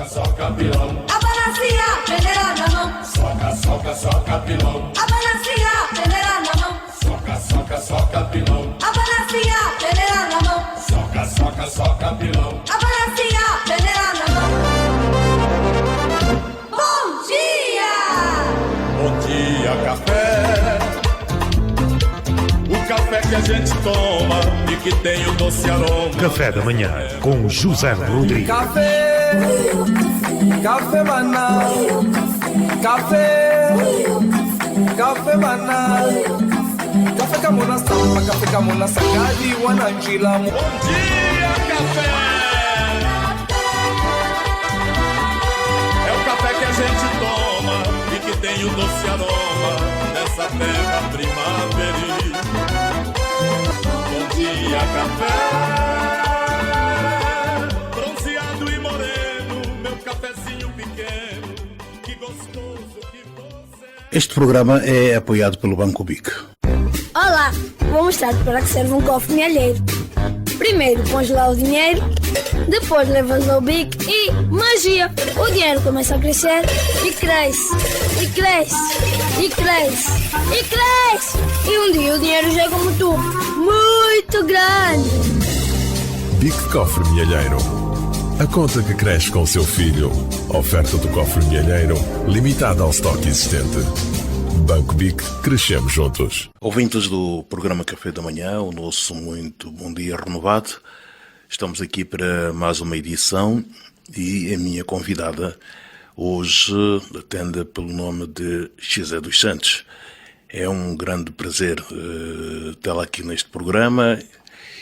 soca pilão. A balancinha, peneira na mão. Soca pilão. A balancinha, peneira na mão. Soca pilão. A balancinha, peneira na mão. Soca pilão. A balancinha, peneira na mão. Bom dia! Bom dia, café. O café que a gente toma e que tem o doce aroma. Café da manhã com José Rodrigues. Café, café banal, café, café banal, café camona samba, café camona sagadi, wananjila. Bom dia, café. É o café que a gente toma e que tem o doce aroma dessa terra primaveril. Bom dia, café. Bronzeado e moreno, meu cafezinho pequeno, que gostoso que você. Este programa é apoiado pelo Banco BIC. Olá, vou mostrar-te para que serve um cofre mealheiro. Primeiro pões lá o dinheiro, depois levas ao bico e magia! O dinheiro começa a crescer e cresce, e cresce, e cresce, e cresce! E um dia o dinheiro já é como tu, muito grande! BIC Cofre Mealheiro. A conta que cresce com o seu filho. Oferta do Cofre Mealheiro, limitada ao estoque existente. Banco BIC, crescemos juntos. Ouvintes do programa Café da Manhã, o nosso muito bom dia renovado. Estamos aqui para mais uma edição e a minha convidada hoje atende pelo nome de Xizé dos Santos. É um grande prazer tê-la aqui neste programa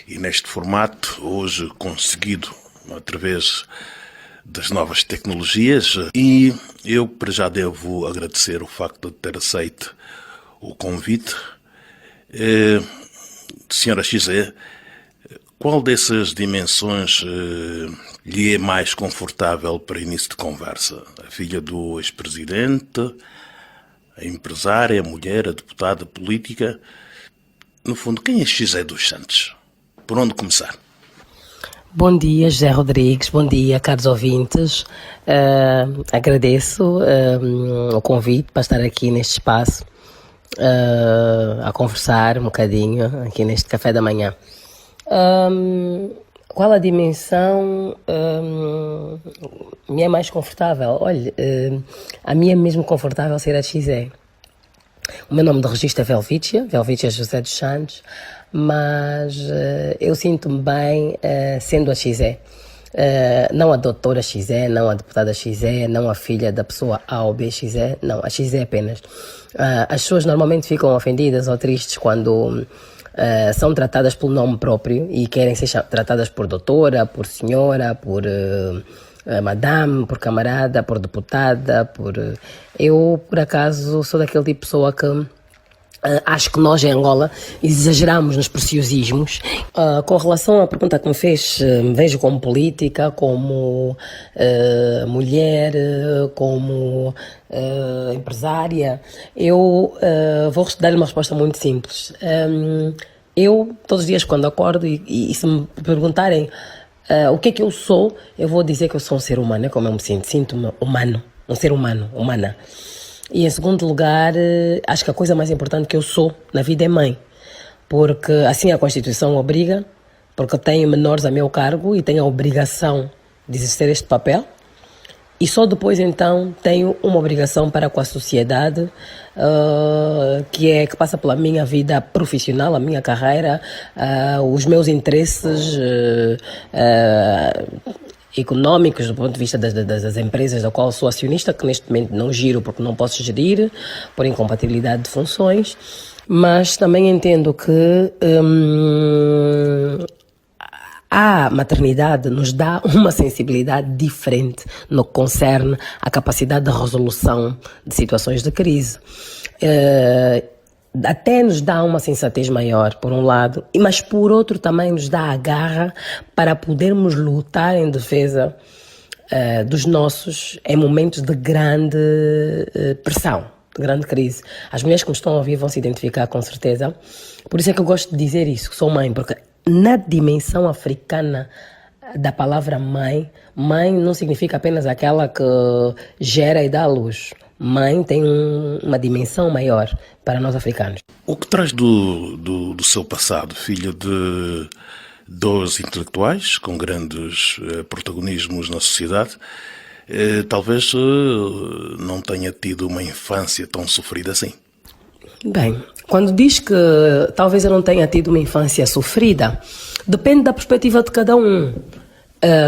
e neste formato, hoje conseguido através das novas tecnologias, e eu para já devo agradecer o facto de ter aceito o convite. Senhora Xizé, qual dessas dimensões lhe é mais confortável para início de conversa? A filha do ex-presidente, a empresária, a mulher, a deputada, a política? No fundo, quem é Xizé dos Santos? Por onde começar? Bom dia, José Rodrigues, bom dia, caros ouvintes. Agradeço o convite para estar aqui neste espaço a conversar um bocadinho aqui neste café da manhã. Qual a dimensão me é mais confortável? Olha, a minha é mesmo confortável ser a Xizé. O meu nome de registro é Velvícia José dos Santos, mas eu sinto-me bem sendo a Xizé. Não a doutora Xizé, não a deputada Xizé, não a filha da pessoa A ou B Xizé, não, a Xizé apenas. As pessoas normalmente ficam ofendidas ou tristes quando são tratadas pelo nome próprio e querem ser tratadas por doutora, por senhora, por madame, por camarada, por deputada, Eu, por acaso, sou daquele tipo de pessoa que acho que nós, em Angola, exageramos nos preciosismos. Com relação à pergunta que me fez, me vejo como política, como mulher, como empresária. Eu vou dar-lhe uma resposta muito simples. Eu, todos os dias quando acordo, e se me perguntarem o que é que eu sou, eu vou dizer que eu sou um ser humano. É como eu me sinto. Sinto-me humano, um ser humano, humana. E em segundo lugar, acho que a coisa mais importante que eu sou na vida é mãe. Porque assim a Constituição obriga, porque eu tenho menores a meu cargo e tenho a obrigação de exercer este papel. E só depois então tenho uma obrigação para com a sociedade, que passa pela minha vida profissional, a minha carreira, os meus interesses económicos do ponto de vista das empresas da qual sou acionista, que neste momento não giro porque não posso gerir por incompatibilidade de funções, mas também entendo que a maternidade nos dá uma sensibilidade diferente no que concerne à capacidade de resolução de situações de crise. Até nos dá uma sensatez maior, por um lado, mas por outro também nos dá a garra para podermos lutar em defesa dos nossos em momentos de grande pressão, de grande crise. As mulheres que me estão a ouvir vão se identificar com certeza. Por isso é que eu gosto de dizer isso, que sou mãe, porque na dimensão africana da palavra mãe. Mãe não significa apenas aquela que gera e dá à luz. Mãe tem uma dimensão maior para nós africanos. O que traz do seu passado, filha de dois intelectuais com grandes protagonismos na sociedade, talvez não tenha tido uma infância tão sofrida assim? Bem, quando diz que talvez eu não tenha tido uma infância sofrida, depende da perspectiva de cada um.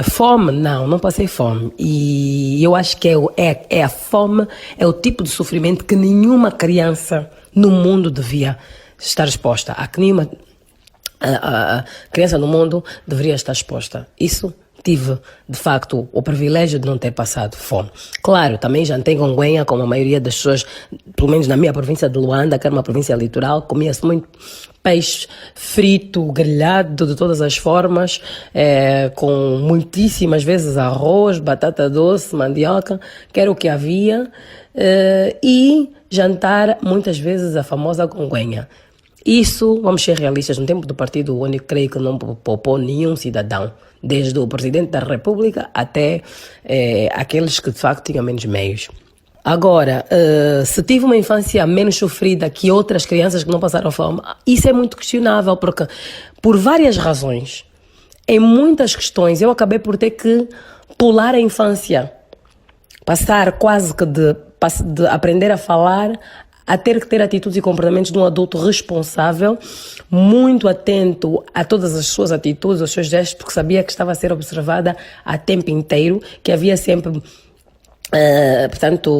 Fome, não passei fome. E eu acho que é a fome, é o tipo de sofrimento que nenhuma criança no mundo devia estar exposta. A que nenhuma criança no mundo deveria estar exposta. Isso tive, de facto, o privilégio de não ter passado fome. Claro, também jantei com guenha, como a maioria das pessoas, pelo menos na minha província de Luanda, que era uma província litoral, comia-se muito peixe frito, grelhado, de todas as formas, com muitíssimas vezes arroz, batata doce, mandioca, que era o que havia, e jantar muitas vezes a famosa conguenha. Isso, vamos ser realistas, no tempo do Partido Único, creio que não poupou nenhum cidadão, desde o Presidente da República até aqueles que de facto tinham menos meios. Agora, se tive uma infância menos sofrida que outras crianças que não passaram fome, isso é muito questionável, porque por várias razões, em muitas questões, eu acabei por ter que pular a infância, passar quase que de aprender a falar a ter que ter atitudes e comportamentos de um adulto responsável, muito atento a todas as suas atitudes, aos seus gestos, porque sabia que estava a ser observada a tempo inteiro, que havia sempre, portanto,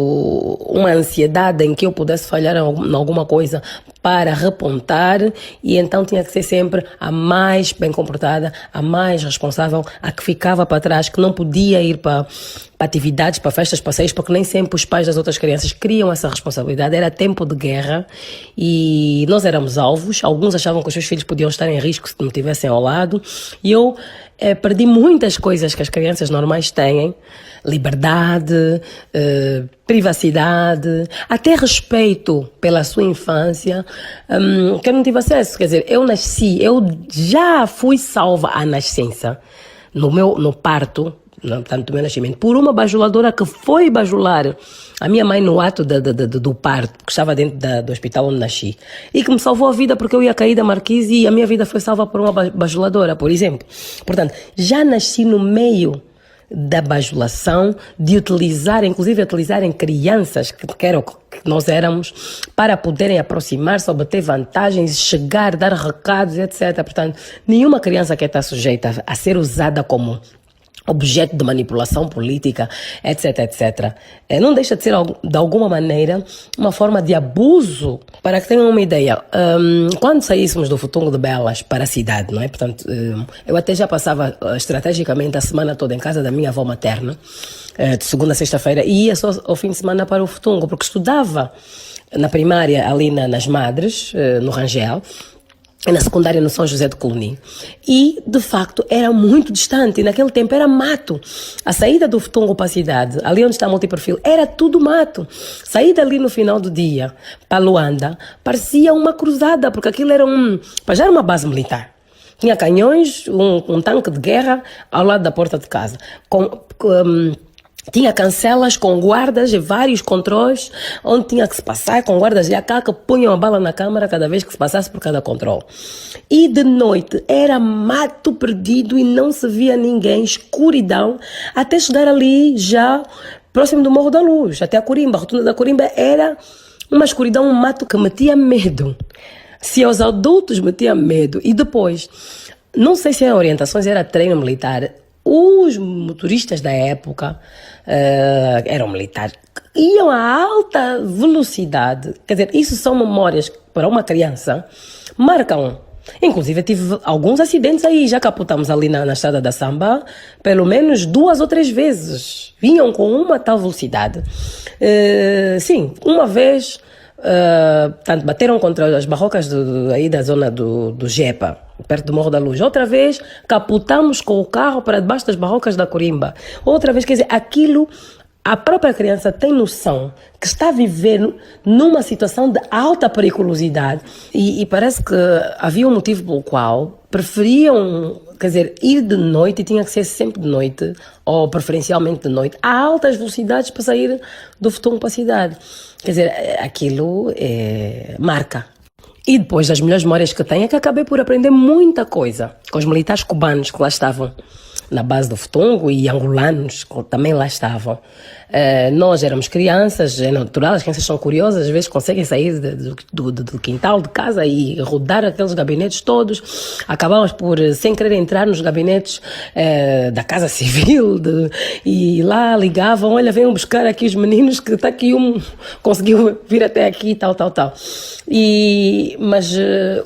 uma ansiedade em que eu pudesse falhar em alguma coisa para repontar, e então tinha que ser sempre a mais bem comportada, a mais responsável, a que ficava para trás, que não podia ir para atividades, para festas, passeios, porque nem sempre os pais das outras crianças queriam essa responsabilidade. Era tempo de guerra e nós éramos alvos. Alguns achavam que os seus filhos podiam estar em risco se não estivessem ao lado, e eu perdi muitas coisas que as crianças normais têm: liberdade, privacidade, até respeito pela sua infância, que eu não tive acesso. Quer dizer, eu já fui salva à nascença, no parto, portanto, do meu nascimento, por uma bajuladora que foi bajular a minha mãe no ato do parto, que estava dentro do hospital onde nasci, e que me salvou a vida porque eu ia cair da marquise e a minha vida foi salva por uma bajuladora, por exemplo. Portanto, já nasci no meio da bajulação, de inclusive utilizarem crianças, que nós éramos, para poderem aproximar-se, obter vantagens, chegar, dar recados, etc. Portanto, nenhuma criança quer estar sujeita a ser usada como objeto de manipulação política, etc, etc. Não deixa de ser, de alguma maneira, uma forma de abuso. Para que tenham uma ideia, quando saíssemos do Futungo de Belas para a cidade, não é? Portanto, eu até já passava estrategicamente a semana toda em casa da minha avó materna, de segunda a sexta-feira, e ia só ao fim de semana para o Futungo, porque estudava na primária ali nas Madres, no Rangel, e na secundária no São José de Colonim. E, de facto, era muito distante. E naquele tempo era mato. A saída do Futungo para a cidade, ali onde está o multiperfil, era tudo mato. Sair dali no final do dia para Luanda parecia uma cruzada, porque aquilo já era uma base militar. Tinha canhões, um tanque de guerra ao lado da porta de casa. Tinha cancelas com guardas e vários controles, onde tinha que se passar com guardas de AK que punham a bala na câmara cada vez que se passasse por cada controle. E de noite era mato perdido e não se via ninguém, escuridão, até chegar ali já próximo do Morro da Luz, até a Corimba. A rotunda da Corimba era uma escuridão, um mato que metia medo. Se aos adultos metia medo. E depois, não sei se eram orientações, era treino militar. Os motoristas da época eram militares, iam a alta velocidade. Quer dizer, isso são memórias que para uma criança marcam. Inclusive, tive alguns acidentes aí, já capotamos ali na estrada da Samba, pelo menos 2 ou 3 vezes. Vinham com uma tal velocidade. Sim, uma vez, bateram contra as barrocas aí da zona do Jepa, perto do Morro da Luz. Outra vez, capotamos com o carro para debaixo das barrocas da Corimba. Outra vez, quer dizer, aquilo, a própria criança tem noção que está a viver numa situação de alta periculosidade, e parece que havia um motivo pelo qual preferiam quer dizer, ir de noite tinha que ser sempre de noite, ou preferencialmente de noite, a altas velocidades para sair do Futungo para a cidade. Quer dizer, aquilo marca. E depois das melhores memórias que tenho é que acabei por aprender muita coisa com os militares cubanos que lá estavam na base do Futungo e angolanos que também lá estavam. Nós éramos crianças, é natural, as crianças são curiosas, às vezes conseguem sair do quintal de casa e rodar aqueles gabinetes todos. Acabámos por, sem querer, entrar nos gabinetes da Casa Civil e lá ligavam, olha, venham buscar aqui os meninos que está aqui conseguiu vir até aqui, tal. Mas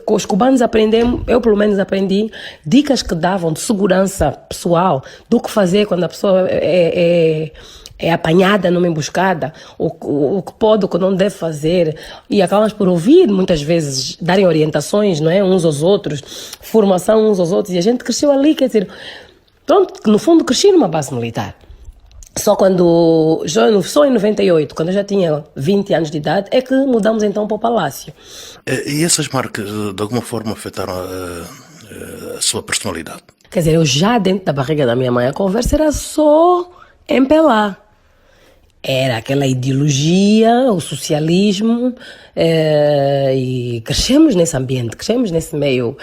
com os cubanos aprendemos, eu pelo menos aprendi dicas que davam de segurança pessoal, do que fazer quando a pessoa é apanhada numa emboscada, o que pode, o que não deve fazer, e acabamos por ouvir muitas vezes, darem orientações, não é, uns aos outros, formação uns aos outros, e a gente cresceu ali, quer dizer, pronto, no fundo cresci numa base militar. Só em 98, quando eu já tinha 20 anos de idade, é que mudamos então para o Palácio. E essas marcas, de alguma forma, afetaram a sua personalidade? Quer dizer, eu já dentro da barriga da minha mãe, a conversa era só MPLA. Era aquela ideologia, o socialismo, e crescemos nesse ambiente, crescemos nesse meio.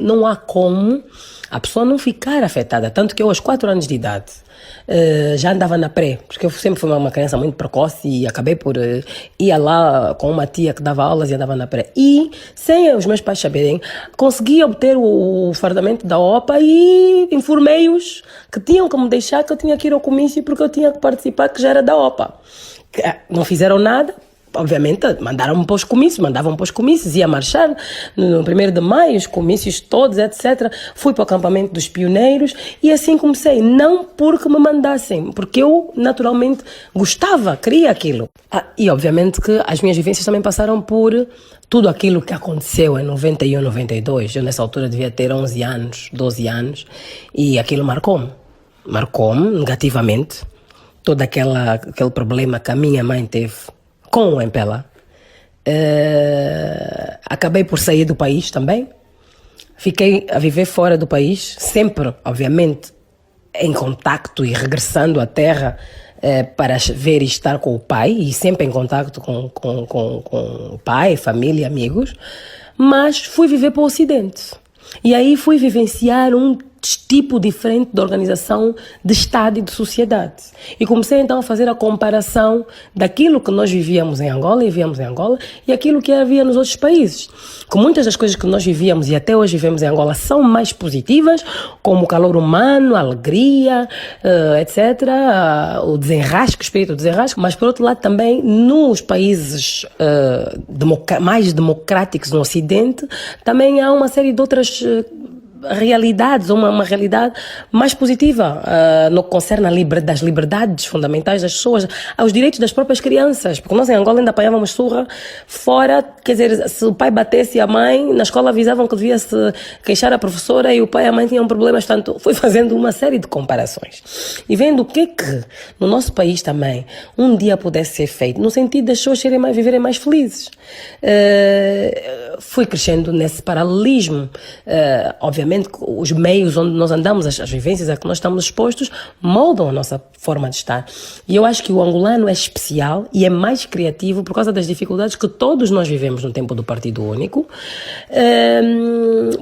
Não há como a pessoa não ficar afetada. Tanto que eu, aos 4 anos de idade, já andava na pré, porque eu sempre fui uma criança muito precoce e acabei por ir lá com uma tia que dava aulas e andava na pré. E, sem os meus pais saberem, consegui obter o fardamento da OPA e informei-os que tinham que me deixar, que eu tinha que ir ao comício porque eu tinha que participar, que já era da OPA. Não fizeram nada. Obviamente, mandavam para os comícios, ia marchar no 1º de maio, os comícios todos, etc. Fui para o acampamento dos pioneiros e assim comecei, não porque me mandassem, porque eu naturalmente gostava, queria aquilo. E obviamente que as minhas vivências também passaram por tudo aquilo que aconteceu em 91, 92. Eu nessa altura devia ter 11 anos, 12 anos, e aquilo marcou-me negativamente. Todo aquele problema que a minha mãe teve com o MPLA. Acabei por sair do país também. Fiquei a viver fora do país, sempre, obviamente, em contacto e regressando à terra para ver e estar com o pai, e sempre em contacto com o pai, família, amigos. Mas fui viver para o Ocidente. E aí fui vivenciar um tipo diferente de organização de Estado e de sociedade. E comecei então a fazer a comparação daquilo que nós vivíamos em Angola e aquilo que havia nos outros países. Com muitas das coisas que nós vivíamos e até hoje vivemos em Angola são mais positivas, como o calor humano, a alegria, etc., o desenrasque, o espírito do desenrasque, mas por outro lado também nos países mais democráticos no Ocidente também há uma série de outras realidades, uma realidade mais positiva no que concerne das liberdades fundamentais das pessoas, aos direitos das próprias crianças, porque nós em Angola ainda apanhávamos surra fora, quer dizer, se o pai batesse a mãe, na escola avisavam que devia se queixar a professora e o pai e a mãe tinham problemas, portanto, fui fazendo uma série de comparações e vendo o que no nosso país também um dia pudesse ser feito, no sentido das pessoas viverem mais felizes. Fui crescendo nesse paralelismo, obviamente os meios onde nós andamos, as vivências a que nós estamos expostos, moldam a nossa forma de estar. E eu acho que o angolano é especial e é mais criativo por causa das dificuldades que todos nós vivemos no tempo do Partido Único.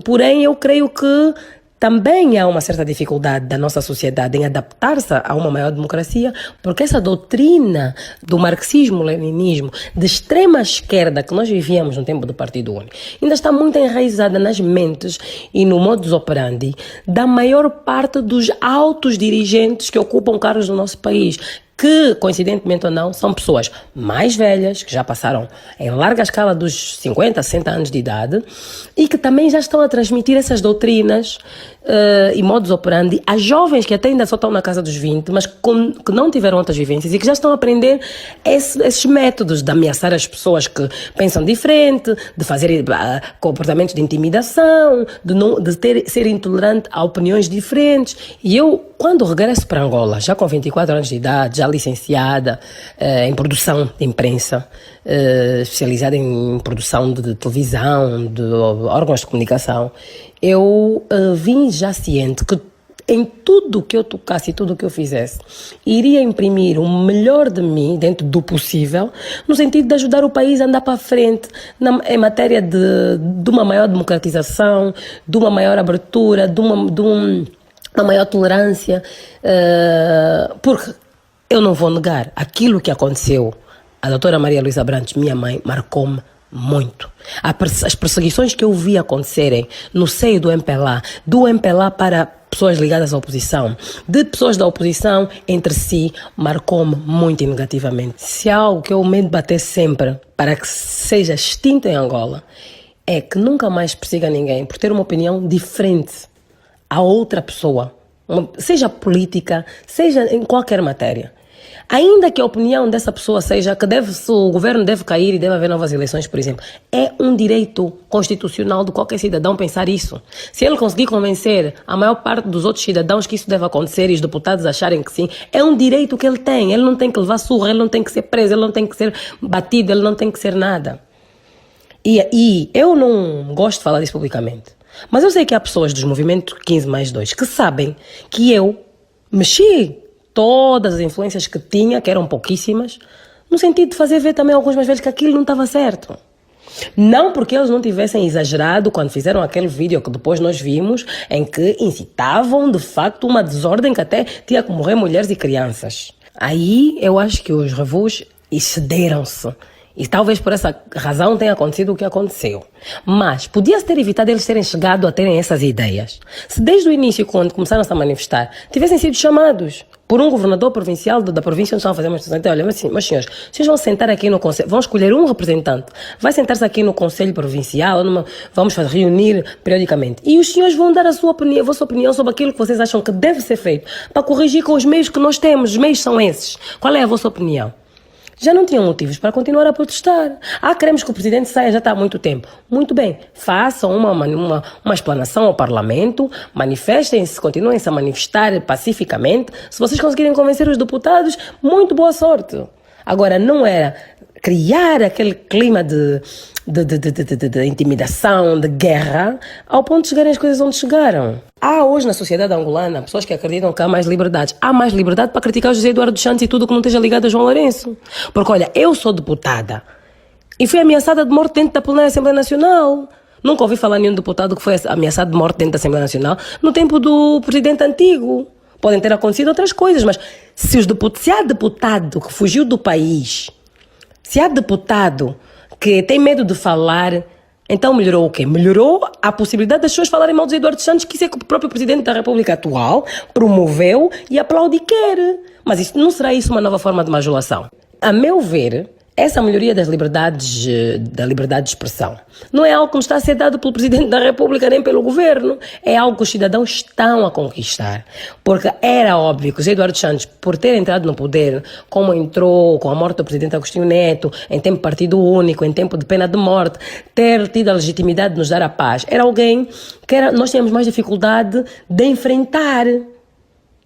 Porém, eu creio que também há uma certa dificuldade da nossa sociedade em adaptar-se a uma maior democracia, porque essa doutrina do marxismo-leninismo de extrema esquerda que nós vivíamos no tempo do Partido Único ainda está muito enraizada nas mentes e no modus operandi da maior parte dos altos dirigentes que ocupam cargos no nosso país, que, coincidentemente ou não, são pessoas mais velhas, que já passaram em larga escala dos 50, 60 anos de idade e que também já estão a transmitir essas doutrinas e modus operandi a jovens que até ainda só estão na casa dos 20, mas que não tiveram outras vivências e que já estão a aprender esses métodos de ameaçar as pessoas que pensam diferente, de fazer comportamentos de intimidação, de ser intolerante a opiniões diferentes. E eu, quando regresso para Angola, já com 24 anos de idade, já licenciada em produção de imprensa, especializada em produção de televisão, de órgãos de comunicação, eu vim já ciente que em tudo que eu tocasse e tudo que eu fizesse, iria imprimir o melhor de mim, dentro do possível, no sentido de ajudar o país a andar para a frente, em matéria de uma maior democratização, de uma maior abertura, de uma maior tolerância, porque eu não vou negar, aquilo que aconteceu, a doutora Maria Luísa Abrantes, minha mãe, marcou-me muito. As perseguições que eu vi acontecerem no seio do MPLA para pessoas ligadas à oposição, de pessoas da oposição entre si, marcou-me muito negativamente. Se há algo que eu me debater sempre para que seja extinto em Angola, é que nunca mais persiga ninguém por ter uma opinião diferente a outra pessoa, seja política, seja em qualquer matéria. Ainda que a opinião dessa pessoa seja que o governo deve cair e deve haver novas eleições, por exemplo, é um direito constitucional de qualquer cidadão pensar isso. Se ele conseguir convencer a maior parte dos outros cidadãos que isso deve acontecer e os deputados acharem que sim, é um direito que ele tem. Ele não tem que levar surra, ele não tem que ser preso, ele não tem que ser batido, ele não tem que ser nada. E eu não gosto de falar disso publicamente, mas eu sei que há pessoas dos movimentos 15+2 que sabem que eu mexi todas as influências que tinha, que eram pouquíssimas, no sentido de fazer ver também a alguns mais velhos que aquilo não estava certo. Não porque eles não tivessem exagerado quando fizeram aquele vídeo que depois nós vimos, em que incitavam de facto uma desordem que até tinha que morrer mulheres e crianças. Aí eu acho que os revus excederam-se. E talvez por essa razão tenha acontecido o que aconteceu. Mas podia-se ter evitado eles terem chegado a terem essas ideias. Se desde o início, quando começaram-se a manifestar, tivessem sido chamados por um governador provincial da província onde estão a fazer uma manifestação. Olha, mas senhores, vocês vão sentar aqui no conselho, vão escolher um representante, vai sentar-se aqui no conselho provincial, vamos reunir periodicamente. E os senhores vão dar a vossa opinião sobre aquilo que vocês acham que deve ser feito, para corrigir com os meios que nós temos. Os meios são esses. Qual é a vossa opinião? Já não tinham motivos para continuar a protestar. Queremos que o presidente saia, já está há muito tempo. Muito bem, façam uma explanação ao Parlamento, manifestem-se, continuem-se a manifestar pacificamente. Se vocês conseguirem convencer os deputados, muito boa sorte. Agora, não era criar aquele clima de intimidação, de guerra, ao ponto de chegarem as coisas onde chegaram. Há hoje na sociedade angolana pessoas que acreditam que há mais liberdade. Há mais liberdade para criticar o José Eduardo dos Santos e tudo que não esteja ligado a João Lourenço. Porque olha, eu sou deputada e fui ameaçada de morte dentro da plenária da Assembleia Nacional. Nunca ouvi falar nenhum deputado que foi ameaçado de morte dentro da Assembleia Nacional no tempo do presidente antigo. Podem ter acontecido outras coisas, mas se há deputado que fugiu do país, se há deputado que tem medo de falar, então melhorou o quê? Melhorou a possibilidade das pessoas falarem mal de Eduardo Santos, que isso é que o próprio Presidente da República atual promoveu e aplaude e quer. Mas isso, não será isso uma nova forma de majulação? A meu ver, essa melhoria da liberdade de expressão não é algo que nos está a ser dado pelo Presidente da República nem pelo Governo, é algo que os cidadãos estão a conquistar. Porque era óbvio que o José Eduardo Santos, por ter entrado no poder, como entrou com a morte do Presidente Agostinho Neto, em tempo de partido único, em tempo de pena de morte, ter tido a legitimidade de nos dar a paz, era alguém que nós tínhamos mais dificuldade de enfrentar.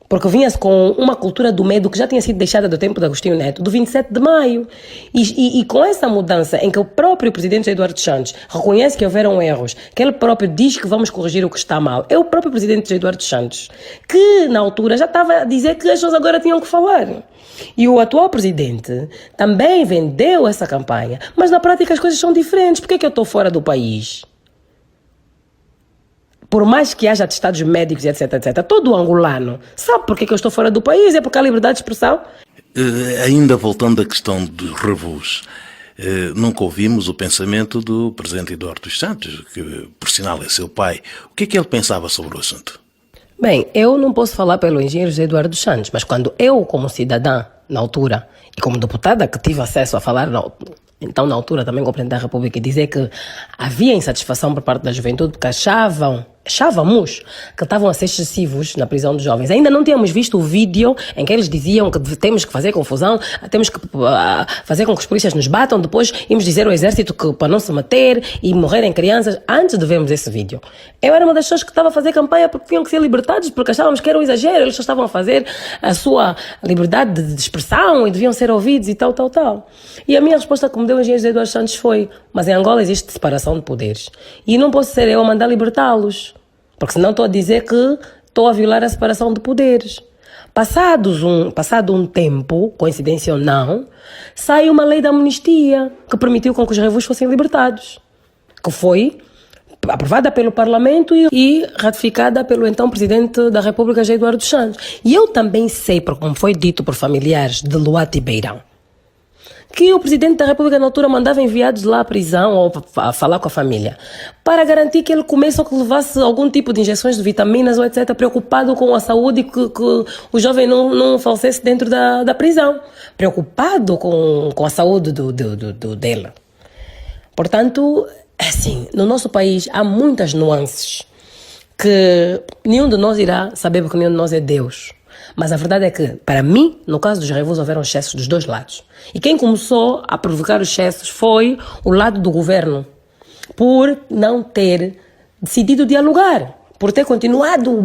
Porque vinha-se com uma cultura do medo que já tinha sido deixada do tempo de Agostinho Neto, do 27 de maio. E com essa mudança em que o próprio presidente Eduardo Santos reconhece que houveram erros, que ele próprio diz que vamos corrigir o que está mal, é o próprio presidente Eduardo Santos que na altura já estava a dizer que as pessoas agora tinham que falar. E o atual presidente também vendeu essa campanha, mas na prática as coisas são diferentes. Por que é que eu estou fora do país? Por mais que haja atestados médicos e etc, todo angolano sabe por que eu estou fora do país, é porque há liberdade de expressão. Ainda voltando à questão dos revus, nunca ouvimos o pensamento do presidente Eduardo dos Santos, que por sinal é seu pai. O que é que ele pensava sobre o assunto? Bem, eu não posso falar pelo engenheiro José Eduardo dos Santos, mas quando eu, como cidadã, na altura, e como deputada que tive acesso a falar, então na altura também com o presidente da República, e dizer que havia insatisfação por parte da juventude, porque achavam achávamos que estavam a ser excessivos na prisão dos jovens. Ainda não tínhamos visto o vídeo em que eles diziam que temos que fazer confusão, temos que fazer com que os polícias nos batam, depois íamos dizer ao exército que para não se meter e morrerem crianças, antes de vermos esse vídeo. Eu era uma das pessoas que estava a fazer campanha porque tinham que ser libertados, porque achávamos que era um exagero, eles só estavam a fazer a sua liberdade de expressão e deviam ser ouvidos e tal. E a minha resposta que me deu o engenheiro José Eduardo Santos foi: mas em Angola existe separação de poderes e não posso ser eu a mandar libertá-los, porque senão estou a dizer que estou a violar a separação de poderes. Passado um tempo, coincidência ou não, sai uma lei da amnistia que permitiu com que os revus fossem libertados, que foi aprovada pelo Parlamento e ratificada pelo então Presidente da República, José Eduardo Santos. E eu também sei, como foi dito por familiares de Luata e Beirão, que o Presidente da República na altura mandava enviados lá à prisão ou a falar com a família, para garantir que ele comesse ou que levasse algum tipo de injeções de vitaminas ou etc, preocupado com a saúde e que o jovem não falecesse dentro da prisão, preocupado com a saúde dele. Portanto, assim, no nosso país há muitas nuances que nenhum de nós irá saber, porque nenhum de nós é Deus. Mas a verdade é que, para mim, no caso dos revus, houveram excessos dos dois lados. E quem começou a provocar os excessos foi o lado do governo, por não ter decidido dialogar, por ter continuado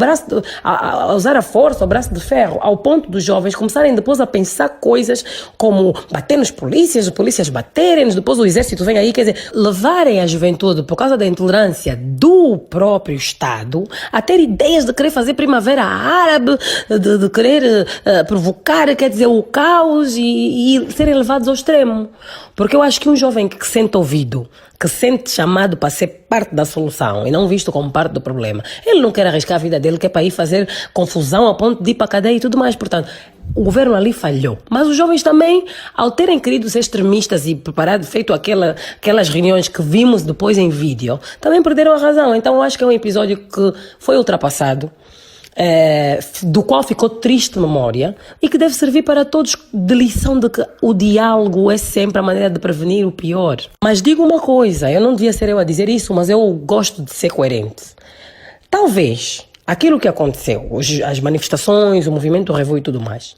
a usar a força, o braço de ferro, ao ponto dos jovens começarem depois a pensar coisas como bater nos polícias, os polícias baterem-nos, depois o exército vem aí, quer dizer, levarem a juventude, por causa da intolerância do próprio Estado, a ter ideias de querer fazer primavera árabe, de querer provocar, quer dizer, o caos e serem levados ao extremo. Porque eu acho que um jovem que se sente ouvido, que se sente chamado para ser parte da solução e não visto como parte do problema, ele não quer arriscar a vida dele, quer para ir fazer confusão a ponto de ir para a cadeia e tudo mais. Portanto, o governo ali falhou. Mas os jovens também, ao terem querido ser extremistas e feito aquelas reuniões que vimos depois em vídeo, também perderam a razão. Então eu acho que é um episódio que foi ultrapassado, do qual ficou triste memória e que deve servir para todos de lição de que o diálogo é sempre a maneira de prevenir o pior. Mas digo uma coisa, eu não devia ser eu a dizer isso, mas eu gosto de ser coerente. Talvez aquilo que aconteceu, as manifestações, o movimento Revu e tudo mais,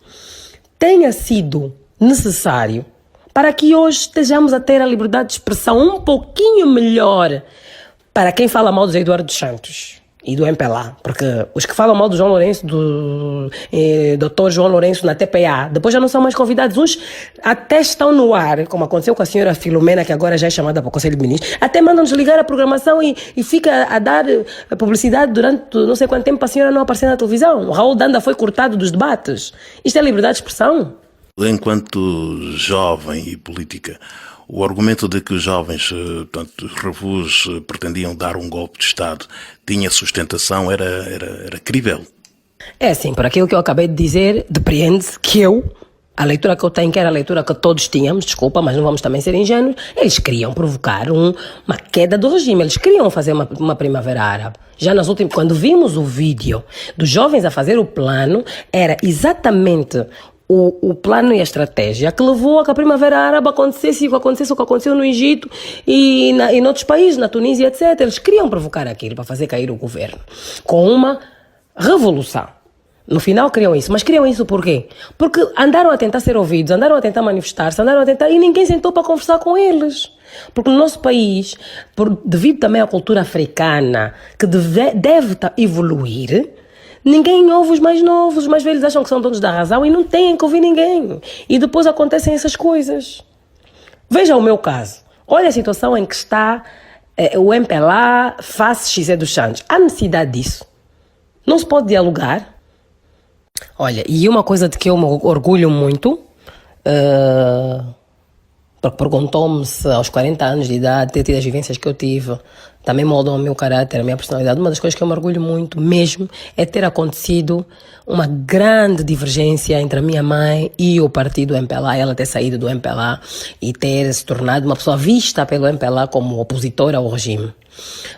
tenha sido necessário para que hoje estejamos a ter a liberdade de expressão um pouquinho melhor para quem fala mal do José Eduardo dos Santos e do MPLA, porque os que falam mal do João Lourenço, do Dr. João Lourenço na TPA, depois já não são mais convidados, uns até estão no ar, como aconteceu com a senhora Filomena, que agora já é chamada para o Conselho de Ministros, até mandam desligar a programação e fica a dar publicidade durante não sei quanto tempo para a senhora não aparecer na televisão. O Raul Danda foi cortado dos debates. Isto é liberdade de expressão? Enquanto jovem e política, o argumento de que os jovens, portanto, os revus pretendiam dar um golpe de Estado tinha sustentação, era crível. É assim, por aquilo que eu acabei de dizer, depreende-se que a leitura que eu tenho, que era a leitura que todos tínhamos, desculpa, mas não vamos também ser ingênuos, eles queriam provocar uma queda do regime, eles queriam fazer uma primavera árabe. Já nas últimas, quando vimos o vídeo dos jovens a fazer o plano, era exatamente o plano e a estratégia que levou a que a Primavera Árabe acontecesse o que aconteceu no Egito e em outros países, na Tunísia, etc. Eles queriam provocar aquilo para fazer cair o governo com uma revolução. No final queriam isso. Mas queriam isso por quê? Porque andaram a tentar ser ouvidos, andaram a tentar manifestar-se, e ninguém sentou para conversar com eles. Porque no nosso país, devido também à cultura africana, que deve evoluir, ninguém ouve os mais novos, os mais velhos acham que são donos da razão e não têm que ouvir ninguém. E depois acontecem essas coisas. Veja o meu caso. Olha a situação em que está o MPLA face José dos Santos. Há necessidade disso? Não se pode dialogar? Olha, e uma coisa de que eu me orgulho muito, porque perguntou-me se aos 40 anos de idade ter tido as vivências que eu tive também moldam o meu caráter, a minha personalidade. Uma das coisas que eu me orgulho muito mesmo é ter acontecido uma grande divergência entre a minha mãe e o partido MPLA, ela ter saído do MPLA e ter se tornado uma pessoa vista pelo MPLA como opositora ao regime.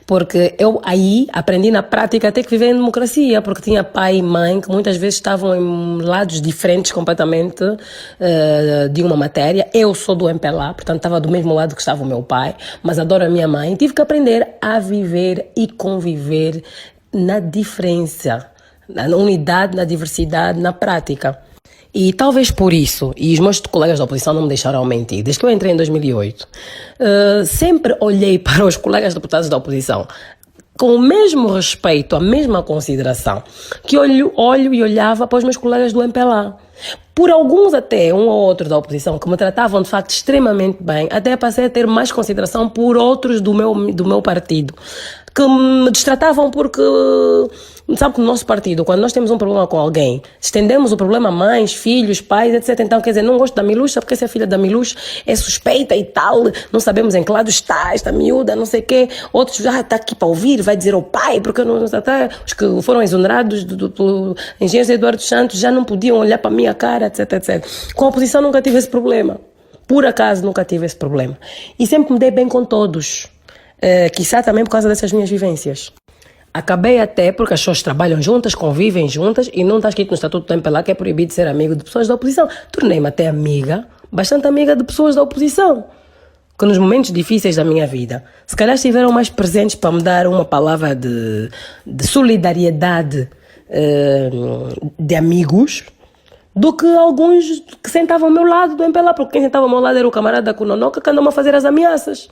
Porque eu aí aprendi na prática a ter que viver em democracia, porque tinha pai e mãe que muitas vezes estavam em lados diferentes completamente de uma matéria. Eu sou do MPLA, portanto estava do mesmo lado que estava o meu pai, mas adoro a minha mãe. Tive que aprender a viver e conviver na diferença, na unidade, na diversidade, na prática. E talvez por isso, e os meus colegas da oposição não me deixaram mentir, desde que eu entrei em 2008, sempre olhei para os colegas deputados da oposição com o mesmo respeito, a mesma consideração, que olho e olhava para os meus colegas do MPLA. Por alguns até, um ou outro da oposição, que me tratavam de facto extremamente bem, até passei a ter mais consideração por outros do meu partido, que me destratavam porque, sabe que no nosso partido, quando nós temos um problema com alguém, estendemos o problema a mães, filhos, pais, etc. Então, quer dizer, não gosto da Miluxa porque essa filha da Miluxa é suspeita e tal, não sabemos em que lado está, esta miúda, não sei o quê. Outros, está aqui para ouvir, vai dizer ao pai, porque até os que foram exonerados pelo engenheiro Eduardo Santos já não podiam olhar para a minha cara, etc, etc. Com a oposição nunca tive esse problema. Por acaso nunca tive esse problema. E sempre me dei bem com todos. Quiçá também por causa dessas minhas vivências. Acabei até porque as pessoas trabalham juntas, convivem juntas e não está escrito no Estatuto do MPLA que é proibido ser amigo de pessoas da oposição. Tornei-me até amiga, bastante amiga de pessoas da oposição, que nos momentos difíceis da minha vida, se calhar estiveram mais presentes para me dar uma palavra de solidariedade de amigos, do que alguns que sentavam ao meu lado do MPLA, porque quem sentava ao meu lado era o camarada Kunonoka que andou-me a fazer as ameaças.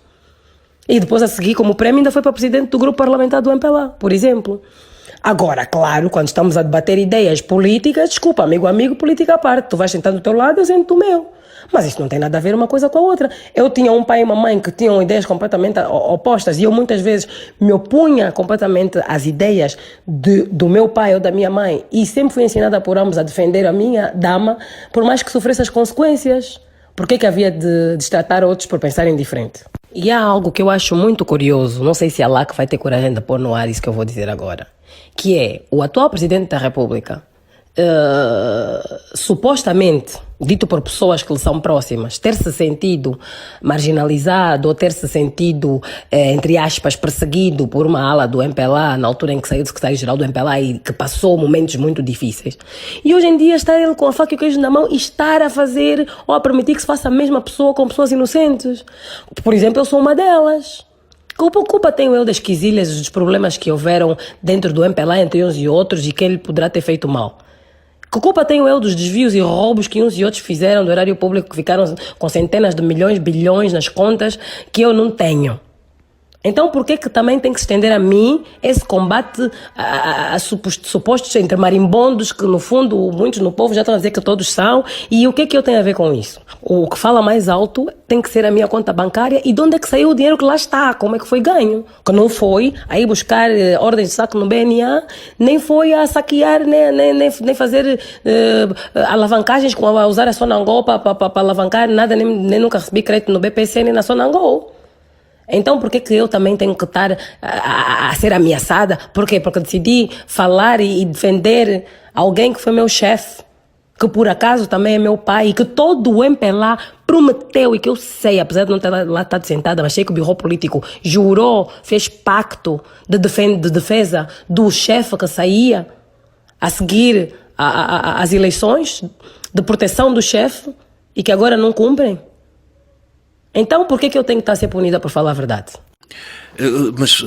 E depois a seguir, como prémio, ainda foi para presidente do grupo parlamentar do MPLA, por exemplo. Agora, claro, quando estamos a debater ideias políticas, desculpa, amigo, política à parte, tu vais sentar do teu lado, eu sento do meu. Mas isto não tem nada a ver uma coisa com a outra. Eu tinha um pai e uma mãe que tinham ideias completamente opostas e eu muitas vezes me opunha completamente às ideias do meu pai ou da minha mãe e sempre fui ensinada por ambos a defender a minha dama, por mais que sofresse as consequências. Por que havia de destratar outros por pensarem diferente? E há algo que eu acho muito curioso, não sei se a LAC vai ter coragem de pôr no ar isso que eu vou dizer agora, que é o atual presidente da República, supostamente, dito por pessoas que lhe são próximas, ter-se sentido marginalizado ou ter-se sentido, entre aspas, perseguido por uma ala do MPLA na altura em que saiu do secretário-geral do MPLA e que passou momentos muito difíceis. E hoje em dia está ele com a faca e o queijo na mão e estar a fazer ou a permitir que se faça a mesma pessoa com pessoas inocentes. Por exemplo, eu sou uma delas. Que culpa tenho eu das quisilhas, dos problemas que houveram dentro do MPLA entre uns e outros e quem lhe poderá ter feito mal? Que culpa tenho eu dos desvios e roubos que uns e outros fizeram do erário público, que ficaram com centenas de milhões, bilhões nas contas, que eu não tenho? Então por que também tem que se estender a mim esse combate a supostos entre marimbondos que no fundo muitos no povo já estão a dizer que todos são, e o que eu tenho a ver com isso? O que fala mais alto tem que ser a minha conta bancária e de onde é que saiu o dinheiro que lá está, como é que foi ganho? Que não foi aí buscar ordens de saque no BNA, nem foi a saquear, nem fazer alavancagens a usar a Sonangol para alavancar nada, nem nunca recebi crédito no BPC nem na Sonangol. Então por que eu também tenho que estar a ser ameaçada? Por quê? Porque decidi falar e defender alguém que foi meu chefe, que por acaso também é meu pai e que todo o MPLA prometeu, e que eu sei, apesar de não ter lá estado sentada, mas sei que o Bureau Político jurou, fez pacto de defesa do chefe que saía a seguir as eleições, de proteção do chefe, e que agora não cumprem. Então, por que eu tenho que estar a ser punida por falar a verdade? Mas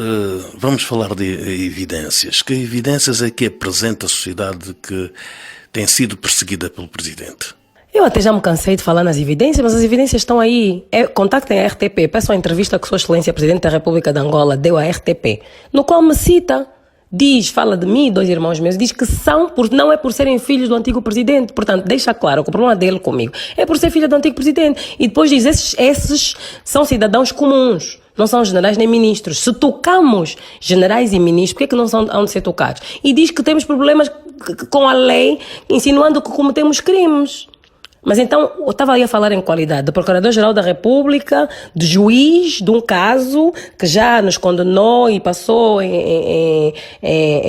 vamos falar de evidências. Que evidências é que apresenta a sociedade que tem sido perseguida pelo Presidente? Eu até já me cansei de falar nas evidências, mas as evidências estão aí. Contactem a RTP, peçam a entrevista que Sua Excelência Presidente da República de Angola deu à RTP, no qual me cita. Fala de mim e 2 irmãos meus, diz que não é por serem filhos do antigo presidente, portanto deixa claro que o problema dele comigo é por ser filha do antigo presidente, e depois diz, esses são cidadãos comuns, não são generais nem ministros. Se tocamos generais e ministros, por que não são onde ser tocados? E diz que temos problemas com a lei, insinuando que cometemos crimes. Mas então, eu estava aí a falar em qualidade de Procurador-Geral da República, de juiz de um caso que já nos condenou e passou,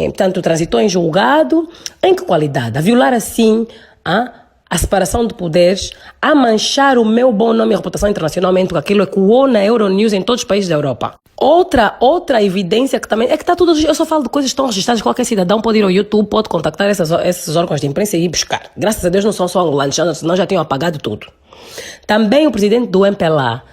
portanto, transitou em julgado. Em que qualidade? A violar assim a separação de poderes, a manchar o meu bom nome e reputação internacionalmente, porque aquilo ecoou na Euronews em todos os países da Europa. Outra evidência que também... É que está tudo... Eu só falo de coisas que estão registradas. Qualquer cidadão pode ir ao YouTube, pode contactar esses órgãos de imprensa e ir buscar. Graças a Deus não são só angolanos, senão já tinham apagado tudo. Também o presidente do MPLA,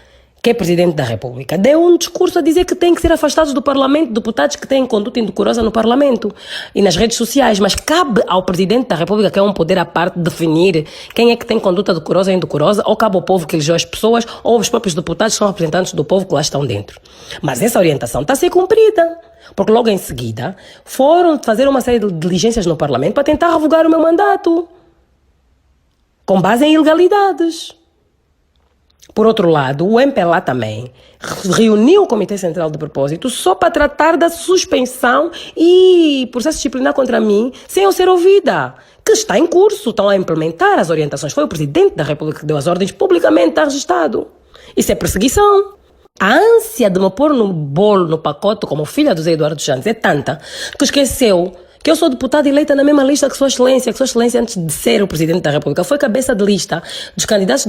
que é Presidente da República, deu um discurso a dizer que tem que ser afastados do Parlamento deputados que têm conduta indecorosa no Parlamento e nas redes sociais, mas cabe ao Presidente da República, que é um poder à parte, definir quem é que tem conduta decorosa ou indecorosa, ou cabe ao povo que elegeu as pessoas, ou os próprios deputados que são representantes do povo que lá estão dentro. Mas essa orientação está a ser cumprida, porque logo em seguida foram fazer uma série de diligências no Parlamento para tentar revogar o meu mandato, com base em ilegalidades. Por outro lado, o MPLA também reuniu o Comitê Central de propósito só para tratar da suspensão e processo disciplinar contra mim sem eu ser ouvida, que está em curso, estão a implementar as orientações. Foi o Presidente da República que deu as ordens publicamente, está registado. Isso é perseguição. A ânsia de me pôr no bolo, no pacote, como filha do Zé Eduardo Santos, é tanta que esqueceu que eu sou deputada eleita na mesma lista que Sua Excelência, antes de ser o Presidente da República, foi cabeça de lista dos candidatos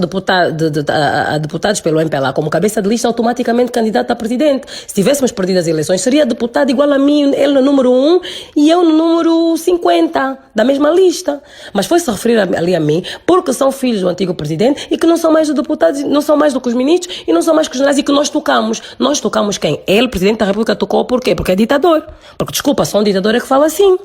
a deputados pelo MPLA, como cabeça de lista automaticamente candidato a Presidente. Se tivéssemos perdido as eleições, seria deputado igual a mim, ele no número 1 e eu no número 50 da mesma lista. Mas foi-se referir ali a mim, porque são filhos do antigo Presidente e que não são mais os deputados, não são mais do que os ministros e não são mais que os generais, e que nós tocamos. Nós tocamos quem? Ele, Presidente da República, tocou por quê? Porque é ditador. Porque, desculpa, só um ditador é que fala assim.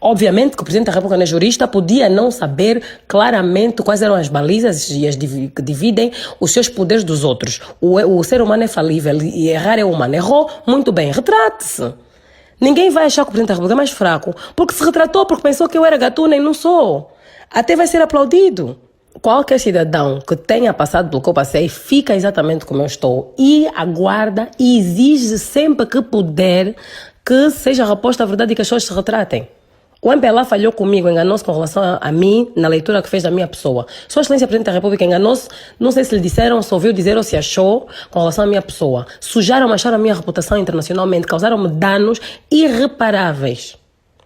Obviamente que o Presidente da República não é jurista, podia não saber claramente quais eram as balizas e as que dividem os seus poderes dos outros. O ser humano é falível e errar é humano. Errou, muito bem, retrate-se. Ninguém vai achar que o Presidente da República é mais fraco, porque se retratou, porque pensou que eu era gatuna e não sou. Até vai ser aplaudido. Qualquer cidadão que tenha passado pelo que eu passei fica exatamente como eu estou e aguarda e exige sempre que puder que seja reposta a verdade e que as pessoas se retratem. O MPLA falhou comigo, enganou-se com relação a mim na leitura que fez da minha pessoa. Sua Excelência Presidente da República enganou-se, não sei se lhe disseram, se ouviu dizer ou se achou com relação à minha pessoa. Sujaram, mancharam a minha reputação internacionalmente, causaram-me danos irreparáveis.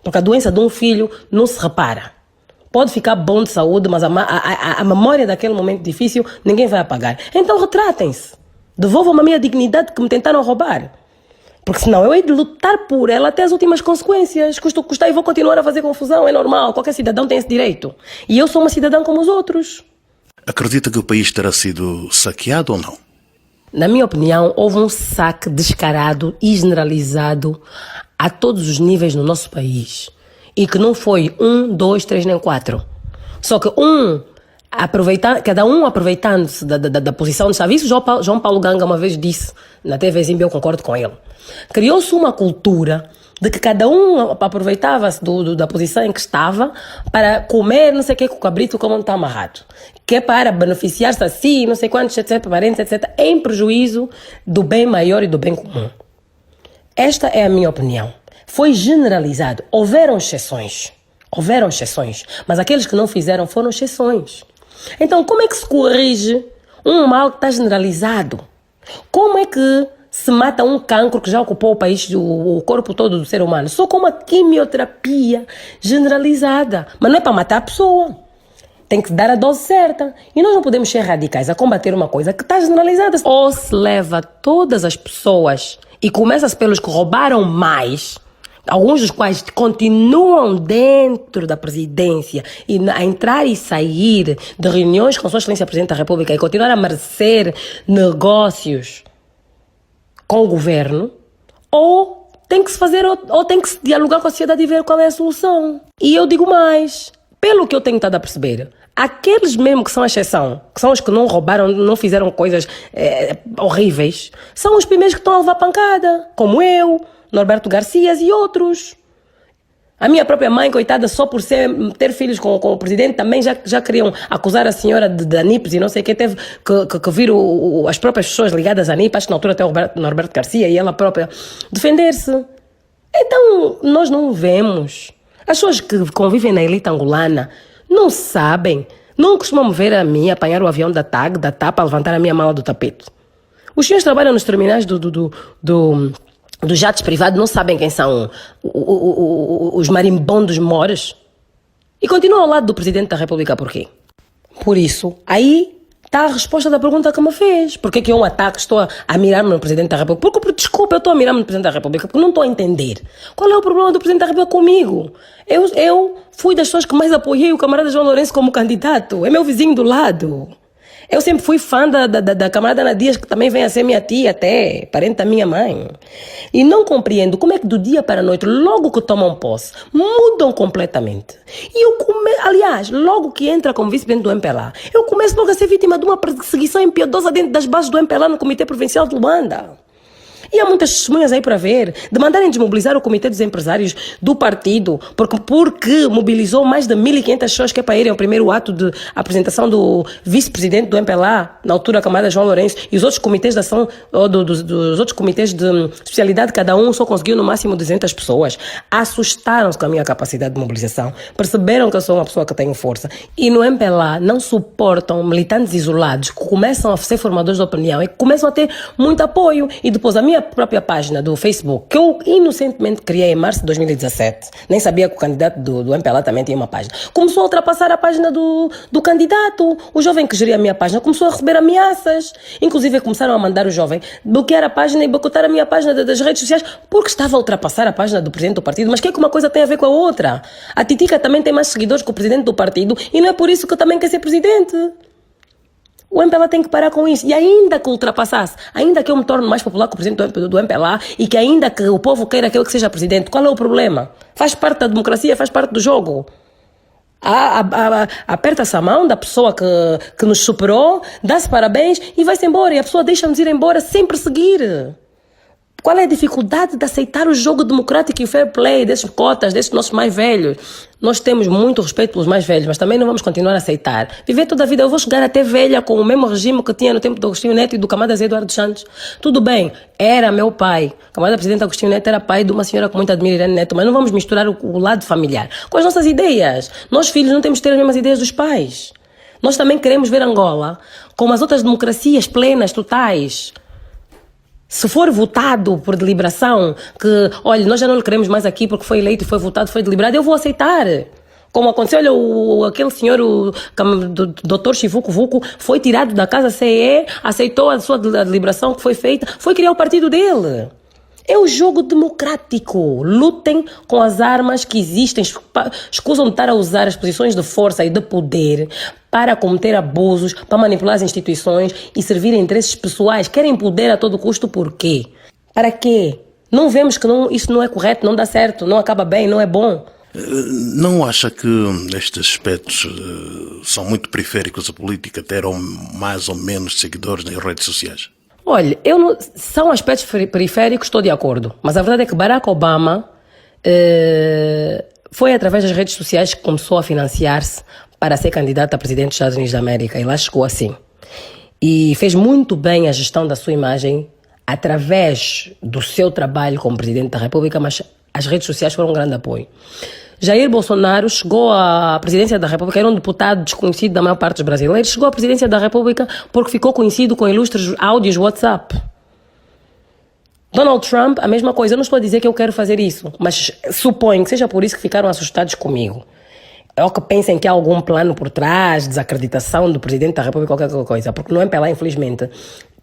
Porque a doença de um filho não se repara. Pode ficar bom de saúde, mas a memória daquele momento difícil ninguém vai apagar. Então retratem-se. Devolvam-me a minha dignidade que me tentaram roubar. Porque senão eu hei de lutar por ela até as últimas consequências. Custo custar e vou continuar a fazer confusão, é normal. Qualquer cidadão tem esse direito. E eu sou uma cidadã como os outros. Acredita que o país terá sido saqueado ou não? Na minha opinião, houve um saque descarado e generalizado a todos os níveis no nosso país. E que não foi 1, 2, 3 nem 4. Só que cada um aproveitando-se da posição de serviço. João Paulo Ganga uma vez disse na TV Zimbi, eu concordo com ele. Criou-se uma cultura de que cada um aproveitava-se da posição em que estava para comer não sei o que com o cabrito como não está amarrado. Que é para beneficiar-se assim, não sei quantos, etc, parentes, etc, em prejuízo do bem maior e do bem comum. Esta é a minha opinião. Foi generalizado. Houveram exceções, mas aqueles que não fizeram foram exceções. Então, como é que se corrige um mal que está generalizado? Como é que se mata um cancro que já ocupou o país, o corpo todo do ser humano? Só com uma quimioterapia generalizada. Mas não é para matar a pessoa. Tem que dar a dose certa. E nós não podemos ser radicais a combater uma coisa que está generalizada. Ou se leva todas as pessoas e começa-se pelos que roubaram mais, alguns dos quais continuam dentro da presidência e a entrar e sair de reuniões com Sua Excelência Presidente da República e continuar a merecer negócios com o governo, ou tem que se fazer, ou tem que se dialogar com a sociedade e ver qual é a solução. E eu digo mais, pelo que eu tenho estado a perceber, aqueles mesmo que são a exceção, que são os que não roubaram, não fizeram coisas horríveis, são os primeiros que estão a levar pancada, como eu, Norberto Garcias e outros. A minha própria mãe, coitada, só por ter filhos com o presidente, também já queriam acusar a senhora de NIPS e não sei o que, teve que vir as próprias pessoas ligadas à NIPS, acho que na altura até o Norberto Garcia e ela própria, defender-se. Então, nós não vemos. As pessoas que convivem na elite angolana não sabem, não costumam ver a mim apanhar o avião da TAG, da TAP, a levantar a minha mala do tapete. Os senhores trabalham nos terminais dos jatos privados, não sabem quem são os marimbondos mores e continuam ao lado do Presidente da República. Por quê? Por isso, aí está a resposta da pergunta que me fez. Por que eu um ataque estou a mirar-me no Presidente da República? Porque, desculpa, eu estou a mirar-me no Presidente da República porque não estou a entender qual é o problema do Presidente da República comigo. Eu fui das pessoas que mais apoiei o camarada João Lourenço como candidato. É meu vizinho do lado. Eu sempre fui fã da camarada Ana Dias, que também vem a ser minha tia até, parente da minha mãe. E não compreendo como é que do dia para a noite, logo que tomam posse, mudam completamente. E aliás, logo que entra como vice-presidente do MPLA, eu começo logo a ser vítima de uma perseguição impiedosa dentro das bases do MPLA no Comitê Provincial de Luanda. E há muitas testemunhas aí para ver, de mandarem desmobilizar o Comitê dos Empresários do partido, porque mobilizou mais de 1.500 pessoas que é para irem ao primeiro ato de apresentação do vice-presidente do MPLA, na altura a camarada João Lourenço, e os outros comitês de ação, ou dos outros comitês de especialidade, cada um só conseguiu no máximo 200 pessoas. Assustaram-se com a minha capacidade de mobilização, perceberam que eu sou uma pessoa que tenho força, e no MPLA não suportam militantes isolados que começam a ser formadores de opinião e que começam a ter muito apoio, e depois a minha própria página do Facebook, que eu inocentemente criei em março de 2017, nem sabia que o candidato do MPLA também tinha uma página, começou a ultrapassar a página do candidato. O jovem que geria a minha página começou a receber ameaças, inclusive começaram a mandar o jovem bloquear a página e boicotar a minha página das redes sociais, porque estava a ultrapassar a página do presidente do partido. Mas o que é que uma coisa tem a ver com a outra? A Titica também tem mais seguidores que o presidente do partido e não é por isso que eu também quero ser presidente. O MPLA tem que parar com isso. E ainda que ultrapassasse, ainda que eu me torne mais popular que o presidente do MPLA e que ainda que o povo queira que eu que seja presidente, qual é o problema? Faz parte da democracia, faz parte do jogo. Aperta-se a mão da pessoa que nos superou, dá-se parabéns e vai-se embora. E a pessoa deixa-nos ir embora sem perseguir. Qual é a dificuldade de aceitar o jogo democrático e fair play desses cotas, desses nossos mais velhos? Nós temos muito respeito pelos mais velhos, mas também não vamos continuar a aceitar. Viver toda a vida, eu vou chegar até velha com o mesmo regime que tinha no tempo do Agostinho Neto e do camarada Zé Eduardo Santos. Tudo bem, era meu pai. O camarada presidente Agostinho Neto era pai de uma senhora que muito admiro, Irene Neto, mas não vamos misturar o lado familiar com as nossas ideias. Nós, filhos, não temos de ter as mesmas ideias dos pais. Nós também queremos ver Angola como as outras democracias plenas, totais. Se for votado por deliberação, que, olha, nós já não lhe queremos mais aqui porque foi eleito, foi votado, foi deliberado, eu vou aceitar. Como aconteceu, olha, aquele senhor, o Dr. Chivuco Vuco, foi tirado da casa CE, aceitou a sua deliberação que foi feita, foi criar o partido dele. É o jogo democrático. Lutem com as armas que existem. Escusam de estar a usar as posições de força e de poder para cometer abusos, para manipular as instituições e servir a interesses pessoais. Querem poder a todo custo por quê? Para quê? Não vemos que isso não é correto, não dá certo, não acaba bem, não é bom. Não acha que estes aspectos são muito periféricos à política, terão mais ou menos seguidores nas redes sociais? Olha, são aspectos periféricos, estou de acordo. Mas a verdade é que Barack Obama foi através das redes sociais que começou a financiar-se para ser candidato a presidente dos Estados Unidos da América. E lá chegou assim. E fez muito bem a gestão da sua imagem através do seu trabalho como presidente da República, mas as redes sociais foram um grande apoio. Jair Bolsonaro chegou à presidência da República, era um deputado desconhecido da maior parte dos brasileiros, chegou à presidência da República porque ficou conhecido com ilustres áudios WhatsApp. Donald Trump, a mesma coisa. Eu não estou a dizer que eu quero fazer isso, mas suponho que seja por isso que ficaram assustados comigo. Ou que pensem que há algum plano por trás, desacreditação do presidente da República, qualquer coisa, porque no MPLA, infelizmente,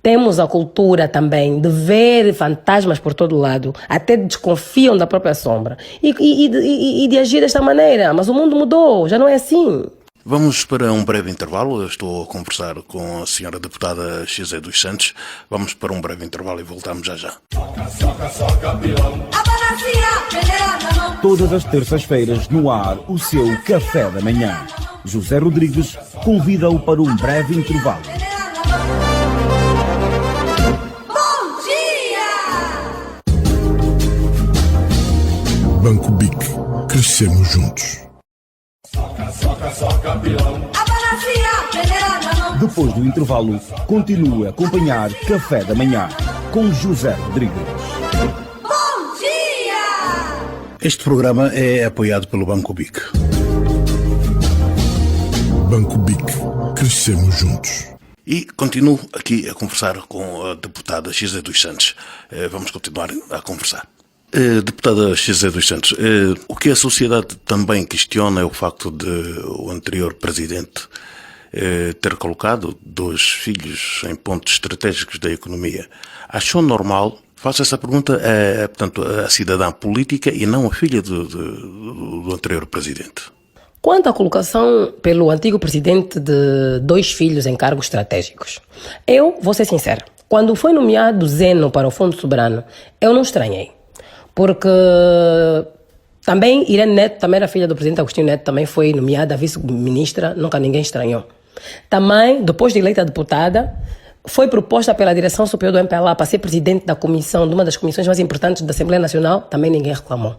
temos a cultura também de ver fantasmas por todo lado, até desconfiam da própria sombra e de agir desta maneira. Mas o mundo mudou, já não é assim. Vamos para um breve intervalo. Eu estou a conversar com a senhora deputada Xizé dos Santos. Vamos para um breve intervalo e voltamos já já. Todas as terças-feiras no ar, o seu Café da Manhã. José Rodrigues convida-o para um breve intervalo. Banco BIC. Crescemos juntos. Depois do intervalo, continue a acompanhar Café da Manhã com José Rodrigues. Este programa é apoiado pelo Banco BIC. Banco BIC. Crescemos juntos. E continuo aqui a conversar com a deputada Xizé dos Santos. Vamos continuar a conversar. Deputada Xizé dos Santos, o que a sociedade também questiona é o facto de o anterior presidente ter colocado 2 filhos em pontos estratégicos da economia. Achou normal? Faço essa pergunta portanto, a cidadã política e não a filha do anterior presidente. Quanto à colocação pelo antigo presidente de 2 filhos em cargos estratégicos, eu vou ser sincera, quando foi nomeado Zeno para o Fundo Soberano, eu não estranhei, porque também Irene Neto, também era filha do presidente Agostinho Neto, também foi nomeada vice-ministra, nunca ninguém estranhou. Também, depois de eleita deputada, foi proposta pela direção superior do MPLA para ser presidente da comissão, de uma das comissões mais importantes da Assembleia Nacional, também ninguém reclamou.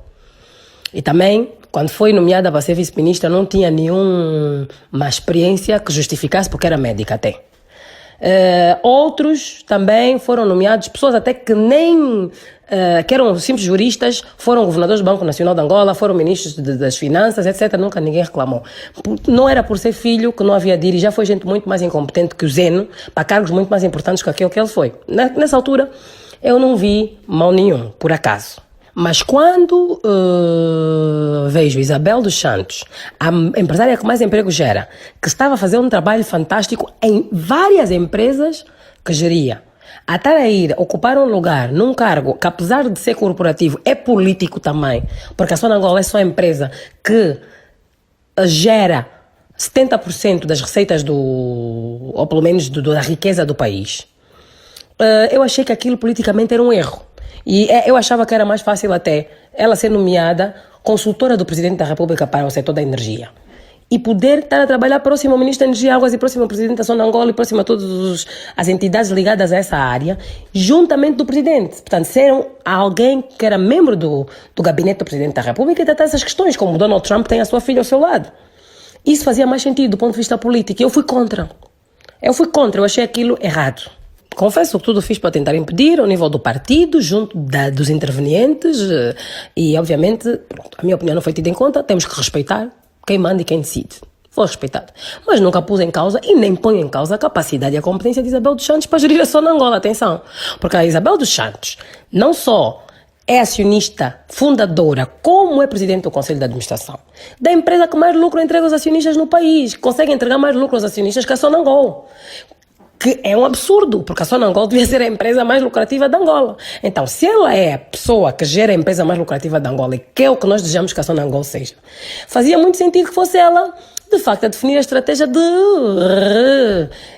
E também, quando foi nomeada para ser vice-ministra, não tinha nenhuma experiência que justificasse, porque era médica até. Outros também foram nomeados, pessoas até que nem que eram simples juristas, foram governadores do Banco Nacional de Angola, foram ministros das Finanças, etc. Nunca ninguém reclamou. Não era por ser filho que não havia de ir, e já foi gente muito mais incompetente que o Zeno, para cargos muito mais importantes que aquele que ele foi. Nessa altura, eu não vi mal nenhum, por acaso. Mas quando vejo Isabel dos Santos, a empresária que mais emprego gera, que estava a fazer um trabalho fantástico em várias empresas que geria, a estar a ir ocupar um lugar num cargo que, apesar de ser corporativo, é político também, porque a Sonangol é só a empresa que gera 70% das receitas ou pelo menos da riqueza do país. Eu achei que aquilo politicamente era um erro. E eu achava que era mais fácil até ela ser nomeada consultora do Presidente da República para o setor da energia e poder estar a trabalhar próximo ao Ministro da Energia e Águas e próximo ao Presidente da Sonangol e próximo a todas as entidades ligadas a essa área, juntamente do Presidente. Portanto, ser alguém que era membro do gabinete do Presidente da República e tratar essas questões, como Donald Trump tem a sua filha ao seu lado. Isso fazia mais sentido do ponto de vista político e eu fui contra. Eu achei aquilo errado. Confesso que tudo fiz para tentar impedir ao nível do partido, junto dos intervenientes e, obviamente, a minha opinião não foi tida em conta, temos que respeitar quem manda e quem decide. Foi respeitado. Mas nunca pus em causa e nem ponho em causa a capacidade e a competência de Isabel dos Santos para gerir a Sonangol, atenção. Porque a Isabel dos Santos não só é acionista fundadora, como é presidente do Conselho de Administração da empresa que mais lucro entrega aos acionistas no país, que consegue entregar mais lucro aos acionistas que a Sonangol. Que é um absurdo, porque a Sonangol devia ser a empresa mais lucrativa de Angola. Então, se ela é a pessoa que gera a empresa mais lucrativa de Angola, e que é o que nós desejamos que a Sonangol seja, fazia muito sentido que fosse ela, de facto, a definir a estratégia de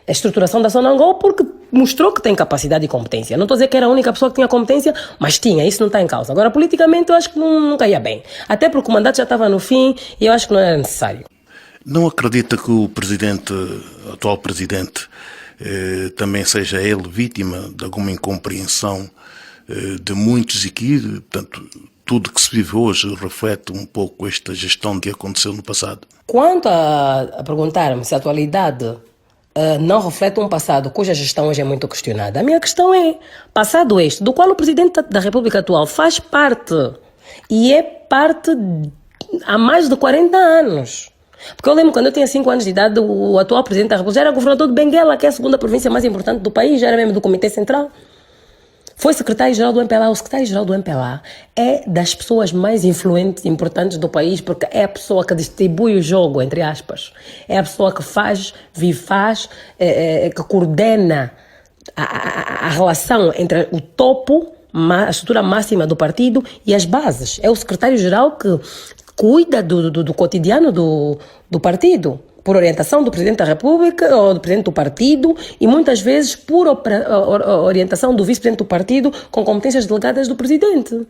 estruturação da Sonangol, porque mostrou que tem capacidade e competência. Não estou a dizer que era a única pessoa que tinha competência, mas tinha, isso não está em causa. Agora, politicamente, eu acho que não caía bem. Até porque o mandato já estava no fim e eu acho que não era necessário. Não acredita que o atual presidente, também seja ele vítima de alguma incompreensão de muitos e que, portanto, tudo que se vive hoje reflete um pouco esta gestão que aconteceu no passado? Quanto a perguntar-me se a atualidade não reflete um passado cuja gestão hoje é muito questionada, a minha questão é, passado este, do qual o Presidente da República atual faz parte, e é parte há mais de 40 anos. Porque eu lembro quando eu tinha 5 anos de idade, o atual Presidente da República já era governador de Benguela, que é a segunda província mais importante do país, já era membro do Comitê Central. Foi secretário-geral do MPLA. O secretário-geral do MPLA é das pessoas mais influentes e importantes do país, porque é a pessoa que distribui o jogo, entre aspas. É a pessoa que que coordena a relação entre o topo, a estrutura máxima do partido e as bases. É o secretário-geral que cuida do cotidiano do partido, por orientação do Presidente da República ou do Presidente do partido e muitas vezes por orientação do Vice-Presidente do partido com competências delegadas do Presidente.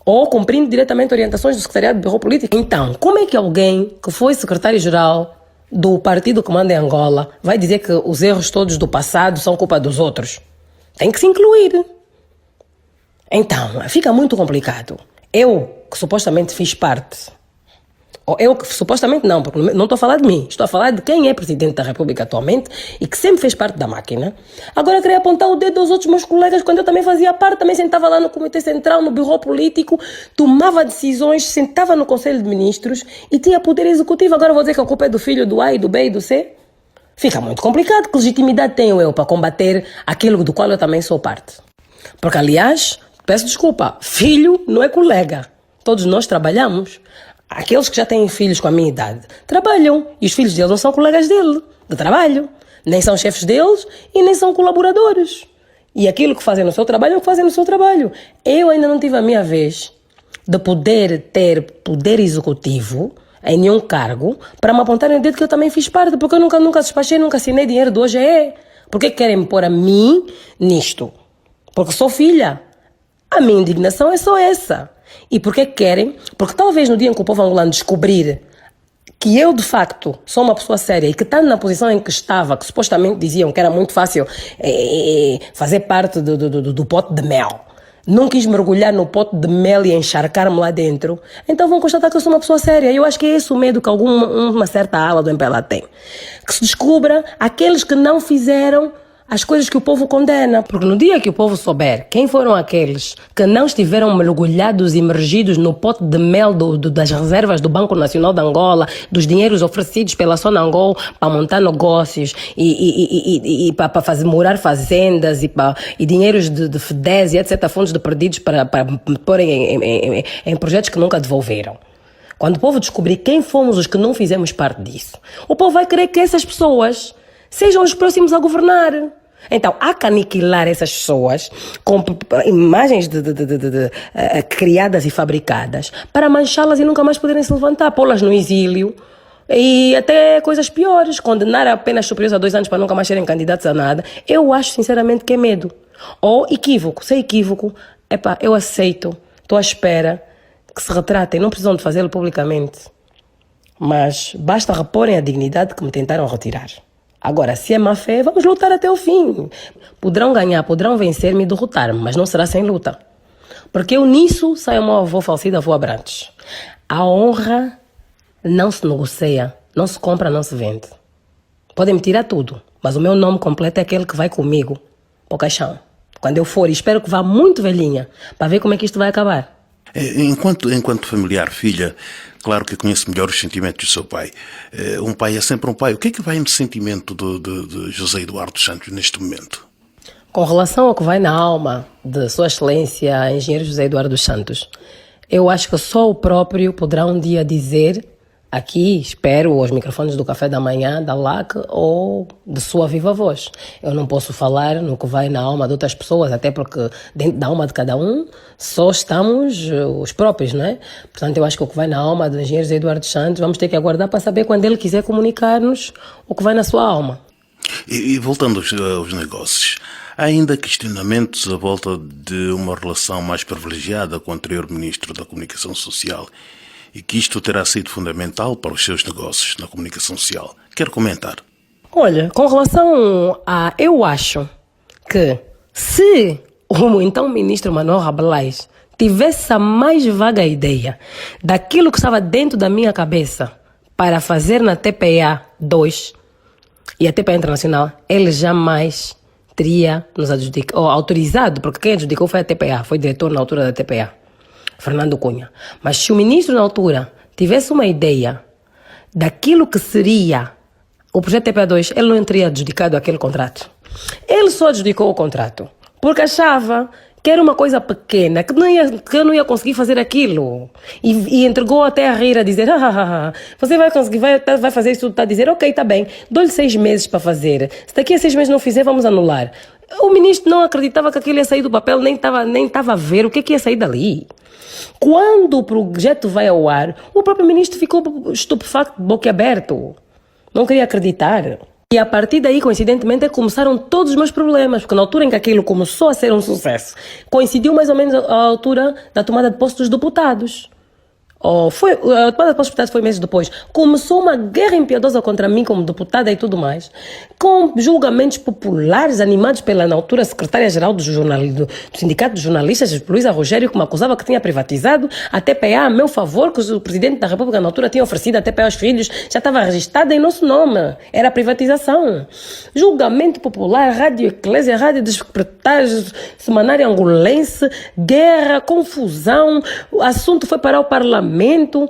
Ou cumprindo diretamente orientações do Secretariado de Bureau Político. Então, como é que alguém que foi secretário-geral do partido que manda em Angola vai dizer que os erros todos do passado são culpa dos outros? Tem que se incluir. Então, fica muito complicado. Eu, que supostamente fiz parte, ou eu que supostamente não, porque não estou a falar de mim, estou a falar de quem é Presidente da República atualmente e que sempre fez parte da máquina, agora queria apontar o dedo aos outros meus colegas quando eu também fazia parte, também sentava lá no Comitê Central, no Bureau Político, tomava decisões, sentava no Conselho de Ministros e tinha poder executivo. Agora vou dizer que a culpa é do filho, do A e do B e do C? Fica muito complicado. Que legitimidade tenho eu para combater aquilo do qual eu também sou parte? Porque, aliás, peço desculpa, filho não é colega. Todos nós trabalhamos. Aqueles que já têm filhos com a minha idade trabalham e os filhos deles não são colegas dele de trabalho. Nem são chefes deles e nem são colaboradores. E aquilo que fazem no seu trabalho é o que fazem no seu trabalho. Eu ainda não tive a minha vez de poder ter poder executivo em nenhum cargo para me apontarem o dedo que eu também fiz parte, porque eu nunca despachei, nunca assinei dinheiro do OGE. Por que querem me pôr a mim nisto? Porque sou filha. A minha indignação é só essa. E por que querem? Porque talvez no dia em que o povo angolano descobrir que eu, de facto, sou uma pessoa séria e que estando na posição em que estava, que supostamente diziam que era muito fácil fazer parte do pote de mel, não quis mergulhar no pote de mel e encharcar-me lá dentro, então vão constatar que eu sou uma pessoa séria. Eu acho que é esse o medo que uma certa ala do MPLA tem. Que se descubra aqueles que não fizeram as coisas que o povo condena. Porque no dia que o povo souber quem foram aqueles que não estiveram mergulhados e imergidos no pote de mel das reservas do Banco Nacional de Angola, dos dinheiros oferecidos pela Sonangol para montar negócios e para morar fazendas e dinheiros de FEDES e etc., fundos de perdidos para porem em projetos que nunca devolveram. Quando o povo descobrir quem fomos os que não fizemos parte disso, o povo vai querer que essas pessoas sejam os próximos a governar. Então, há que aniquilar essas pessoas com imagens criadas e fabricadas para manchá-las e nunca mais poderem se levantar, pô-las no exílio e até coisas piores, condenar a penas superiores a 2 anos para nunca mais serem candidatos a nada. Eu acho sinceramente que é medo. Ou equívoco. Se é equívoco, eu aceito, estou à espera que se retratem, não precisam de fazê-lo publicamente, mas basta reporem a dignidade que me tentaram retirar. Agora, se é má fé, vamos lutar até o fim. Poderão ganhar, poderão vencer, me derrotar, mas não será sem luta. Porque eu nisso saio meu avô falecido, avô Abrantes. A honra não se negocia, não se compra, não se vende. Podem me tirar tudo, mas o meu nome completo é aquele que vai comigo para o caixão. Quando eu for, e espero que vá muito velhinha, para ver como é que isto vai acabar. Enquanto familiar, filha, claro que conheço melhor os sentimentos do seu pai. Um pai é sempre um pai. O que é que vai no sentimento de José Eduardo Santos neste momento? Com relação ao que vai na alma de Sua Excelência, Engenheiro José Eduardo Santos, eu acho que só o próprio poderá um dia dizer, aqui, espero, aos microfones do Café da Manhã, da LAC ou de sua viva voz. Eu não posso falar no que vai na alma de outras pessoas, até porque dentro da alma de cada um só estamos os próprios, não é? Portanto, eu acho que o que vai na alma do engenheiro José Eduardo Santos, vamos ter que aguardar para saber quando ele quiser comunicar-nos o que vai na sua alma. E voltando aos negócios, há ainda questionamentos à volta de uma relação mais privilegiada com o anterior Ministro da Comunicação Social, e que isto terá sido fundamental para os seus negócios na comunicação social. Quero comentar. Olha, com relação a... Eu acho que se o então ministro Manuel Rabelais tivesse a mais vaga ideia daquilo que estava dentro da minha cabeça para fazer na TPA 2 e a TPA Internacional, ele jamais teria nos adjudicado, ou autorizado, porque quem adjudicou foi a TPA, foi diretor na altura da TPA. Fernando Cunha. Mas se o ministro na altura tivesse uma ideia daquilo que seria o projeto TPA2, ele não teria adjudicado aquele contrato. Ele só adjudicou o contrato porque achava que era uma coisa pequena, que eu não ia conseguir fazer aquilo. E entregou até a rir, a dizer, você vai conseguir, vai fazer isso tudo, está a dizer, ok, está bem, dou-lhe 6 meses para fazer. Se daqui a 6 meses não fizer, vamos anular. O ministro não acreditava que aquilo ia sair do papel, nem estava a ver o que ia sair dali. Quando o projeto vai ao ar, o próprio ministro ficou estupefacto, boquiaberto. Não queria acreditar. E a partir daí, coincidentemente, começaram todos os meus problemas, porque na altura em que aquilo começou a ser um sucesso, coincidiu mais ou menos à altura da tomada de posse dos deputados. A tomada de posse dos deputados foi meses depois. Começou uma guerra impiedosa contra mim como deputada e tudo mais, com julgamentos populares animados pela, na altura, secretária-geral do Sindicato de Jornalistas, Luísa Rogério, que me acusava que tinha privatizado a TPA a meu favor, que o Presidente da República na altura tinha oferecido a TPA aos filhos, já estava registrada em nosso nome. Era privatização. Julgamento popular, Rádio Eclésia, Rádio Despertar, Semanário Angolense, guerra, confusão, o assunto foi para o Parlamento,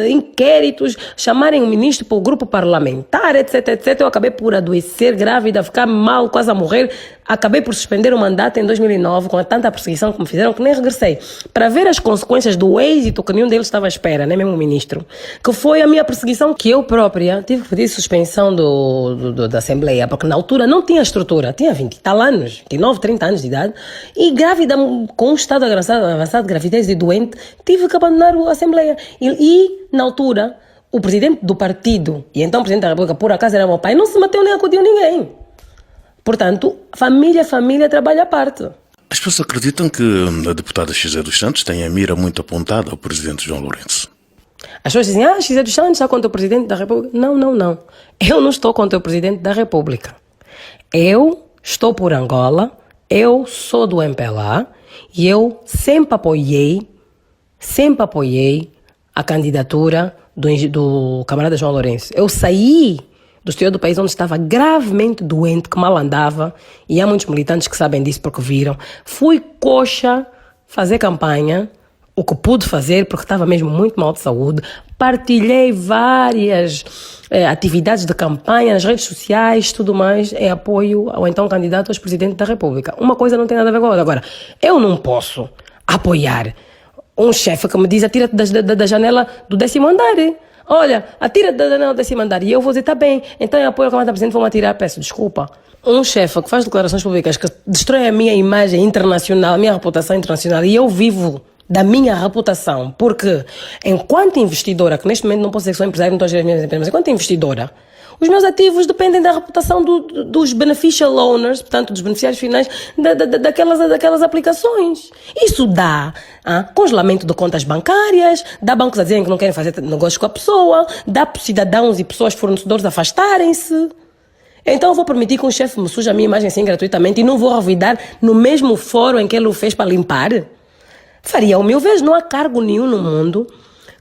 inquéritos, chamarem o ministro para o grupo parlamentar, etc, etc. Eu acabei por adoecer, grávida, ficar mal, quase a morrer. acabei por suspender o mandato em 2009 com tanta perseguição que me fizeram que nem regressei, para ver as consequências do êxito que nenhum deles estava à espera, nem mesmo o ministro, que foi a minha perseguição, que eu própria tive que pedir suspensão da Assembleia, porque na altura não tinha estrutura, tinha 20 e tal anos, 29, 30 anos de idade, e grávida, com um estado avançado de gravidez e doente, tive que abandonar a Assembleia. E na altura, o presidente do partido, e então o presidente da República, por acaso era meu pai, não se meteu nem acudiu ninguém. Portanto, família trabalha à parte. As pessoas acreditam que a deputada Xizé dos Santos tem a mira muito apontada ao presidente João Lourenço. As pessoas dizem, Xizé dos Santos está contra o presidente da República. Não. Eu não estou contra o presidente da República. Eu estou por Angola, eu sou do MPLA e eu sempre apoiei a candidatura do camarada João Lourenço. Eu saí do exterior do país onde estava gravemente doente, que mal andava, e há muitos militantes que sabem disso porque viram. Fui coxa fazer campanha, o que pude fazer porque estava mesmo muito mal de saúde. Partilhei várias atividades de campanha nas redes sociais, tudo mais, em apoio ao então candidato a presidente da República. Uma coisa não tem nada a ver com a outra. Agora, eu não posso apoiar um chefe que me diz atira-te da janela do 10º andar. Olha, atira-te da janela do 10º andar. E eu vou dizer, tá bem, então eu apoio a camarada presidente, vou-me atirar, peço desculpa. Um chefe que faz declarações públicas que destrói a minha imagem internacional, a minha reputação internacional, e eu vivo da minha reputação, porque enquanto investidora, que neste momento não posso dizer que sou empresária, não estou a gerir as minhas empresas, mas enquanto investidora, os meus ativos dependem da reputação dos beneficial owners, portanto, dos beneficiários finais daquelas aplicações. Isso dá congelamento de contas bancárias, dá bancos a dizerem que não querem fazer negócios com a pessoa, dá cidadãos e pessoas fornecedores afastarem-se. Então eu vou permitir que um chefe me suje a minha imagem assim gratuitamente e não vou revidar no mesmo fórum em que ele o fez para limpar? Faria o meu vez, não há cargo nenhum no mundo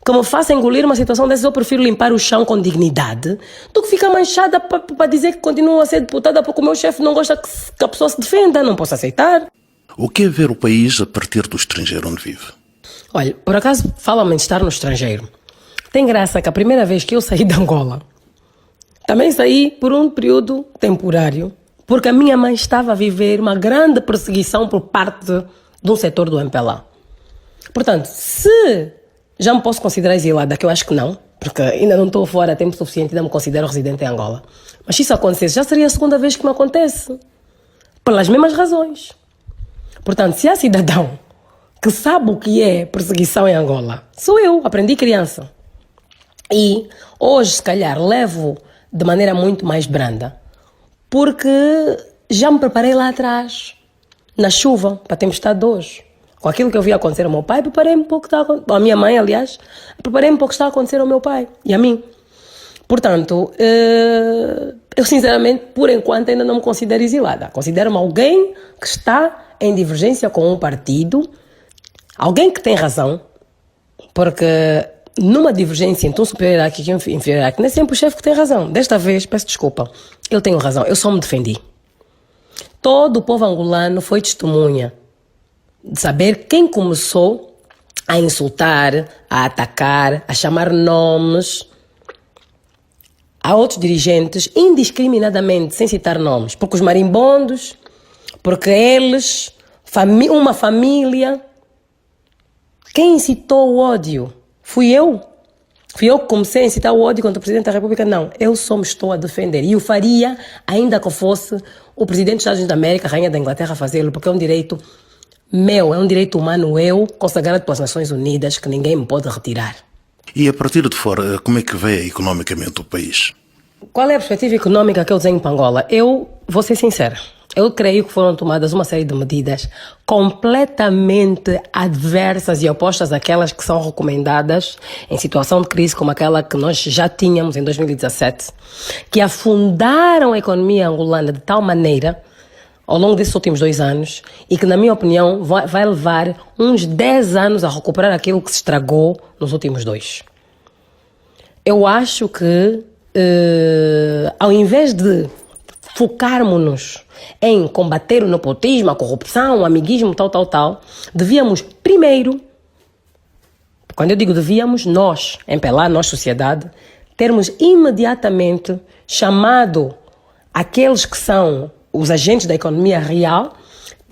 que me faça engolir uma situação dessas. Eu prefiro limpar o chão com dignidade do que ficar manchada para dizer que continuo a ser deputada porque o meu chefe não gosta que a pessoa se defenda. Não posso aceitar. O que é ver o país a partir do estrangeiro onde vive? Olha, por acaso falam-me de estar no estrangeiro. Tem graça que a primeira vez que eu saí de Angola, também saí por um período temporário, porque a minha mãe estava a viver uma grande perseguição por parte de um setor do MPLA. Portanto, se já me posso considerar exilada, que eu acho que não, porque ainda não estou fora a tempo suficiente, ainda me considero residente em Angola. Mas se isso acontecesse, já seria a segunda vez que me acontece. Pelas mesmas razões. Portanto, se há cidadão que sabe o que é perseguição em Angola, sou eu, aprendi criança. E hoje, se calhar, levo de maneira muito mais branda, porque já me preparei lá atrás, na chuva, para a tempestade de hoje. Com aquilo que eu vi acontecer ao meu pai, preparei-me um pouco, a minha mãe, aliás, preparei-me um pouco o que está a acontecer ao meu pai e a mim. Portanto, eu sinceramente, por enquanto, ainda não me considero exilada. Considero-me alguém que está em divergência com um partido, alguém que tem razão, porque numa divergência entre um superior hierárquico e um inferior hierárquico, não é sempre o chefe que tem razão. Desta vez, peço desculpa, eu tenho razão, eu só me defendi. Todo o povo angolano foi testemunha de saber quem começou a insultar, a atacar, a chamar nomes a outros dirigentes indiscriminadamente, sem citar nomes, porque os marimbondos, porque eles, uma família. Quem incitou o ódio? Fui eu? Fui eu que comecei a incitar o ódio contra o Presidente da República? Não, eu só me estou a defender. E o faria, ainda que fosse o Presidente dos Estados Unidos da América, a Rainha da Inglaterra, a fazê-lo, porque é um direito meu, é um direito humano consagrado pelas Nações Unidas, que ninguém me pode retirar. E a partir de fora, como é que vê economicamente o país? Qual é a perspectiva económica que eu desenho para Angola? Eu vou ser sincera. Eu creio que foram tomadas uma série de medidas completamente adversas e opostas àquelas que são recomendadas em situação de crise como aquela que nós já tínhamos em 2017, que afundaram a economia angolana de tal maneira ao longo desses últimos 2 anos e que, na minha opinião, vai levar uns 10 anos a recuperar aquilo que se estragou nos últimos 2. Eu acho que, ao invés de focarmos-nos em combater o nepotismo, a corrupção, o amiguismo, tal, devíamos primeiro, quando eu digo devíamos, nós, MPLA, nós, sociedade, termos imediatamente chamado aqueles que são os agentes da economia real.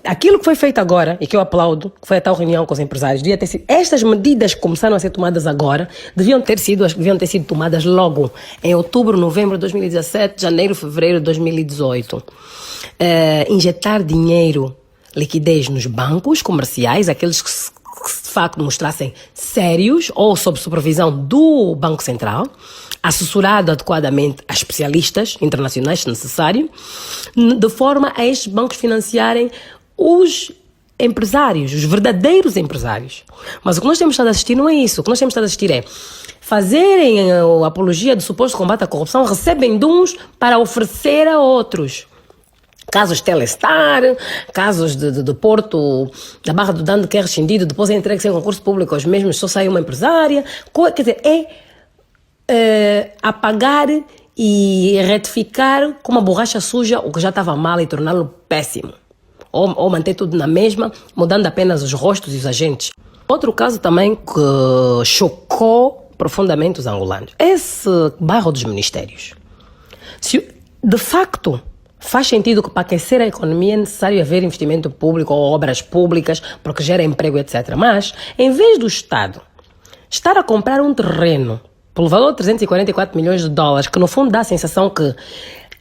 Aquilo que foi feito agora, e que eu aplaudo, que foi a tal reunião com os empresários, devia ter sido, estas medidas que começaram a ser tomadas agora, deviam ter sido tomadas logo, em outubro, novembro de 2017, janeiro, fevereiro de 2018. Injetar dinheiro, liquidez nos bancos comerciais, aqueles que de facto mostrassem sérios ou sob supervisão do Banco Central, assessorado adequadamente a especialistas internacionais, se necessário, de forma a estes bancos financiarem os empresários, os verdadeiros empresários. Mas o que nós temos estado a assistir não é isso. O que nós temos estado a assistir é fazerem a apologia do suposto combate à corrupção, recebem de uns para oferecer a outros. Casos Telestar, casos de Porto, da Barra do Dando, que é rescindido, depois é entregue sem concurso público aos mesmos, só sai uma empresária. Quer dizer, apagar e retificar com uma borracha suja o que já estava mal e torná-lo péssimo. Ou manter tudo na mesma, mudando apenas os rostos e os agentes. Outro caso também que chocou profundamente os angolanos. Esse bairro dos ministérios. De facto, faz sentido que para aquecer a economia é necessário haver investimento público ou obras públicas, porque gera emprego, etc. Mas, em vez do Estado estar a comprar um terreno pelo valor de 344 milhões de dólares, que no fundo dá a sensação que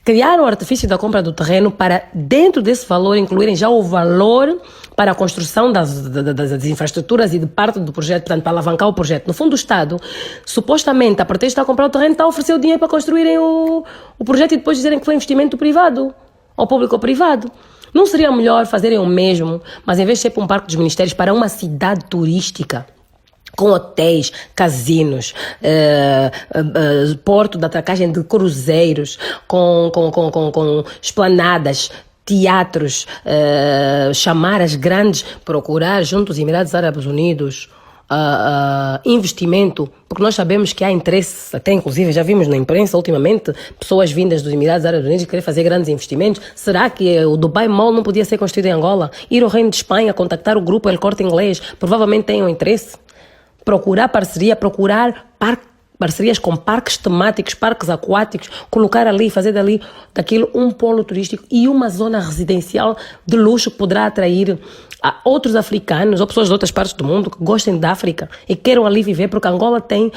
criaram o artifício da compra do terreno para, dentro desse valor, incluírem já o valor para a construção das infraestruturas e de parte do projeto, portanto, para alavancar o projeto. No fundo, o Estado, supostamente, a pretexto de comprar o terreno, está a oferecer o dinheiro para construírem o projeto e depois dizerem que foi investimento privado, ou público ou privado. Não seria melhor fazerem o mesmo, mas em vez de ser para um parque dos ministérios, para uma cidade turística, com hotéis, casinos, porto de atracagem de cruzeiros, com esplanadas, teatros, chamar as grandes, procurar junto aos Emirados Árabes Unidos investimento, porque nós sabemos que há interesse, até inclusive já vimos na imprensa ultimamente, pessoas vindas dos Emirados Árabes Unidos querer fazer grandes investimentos. Será que o Dubai Mall não podia ser construído em Angola? Ir ao Reino de Espanha, contactar o grupo El Corte Inglês, provavelmente tenham interesse. Procurar parceria, parcerias com parques temáticos, parques aquáticos, colocar ali, fazer daquilo um polo turístico e uma zona residencial de luxo que poderá atrair a outros africanos ou pessoas de outras partes do mundo que gostem da África e queiram ali viver, porque Angola tem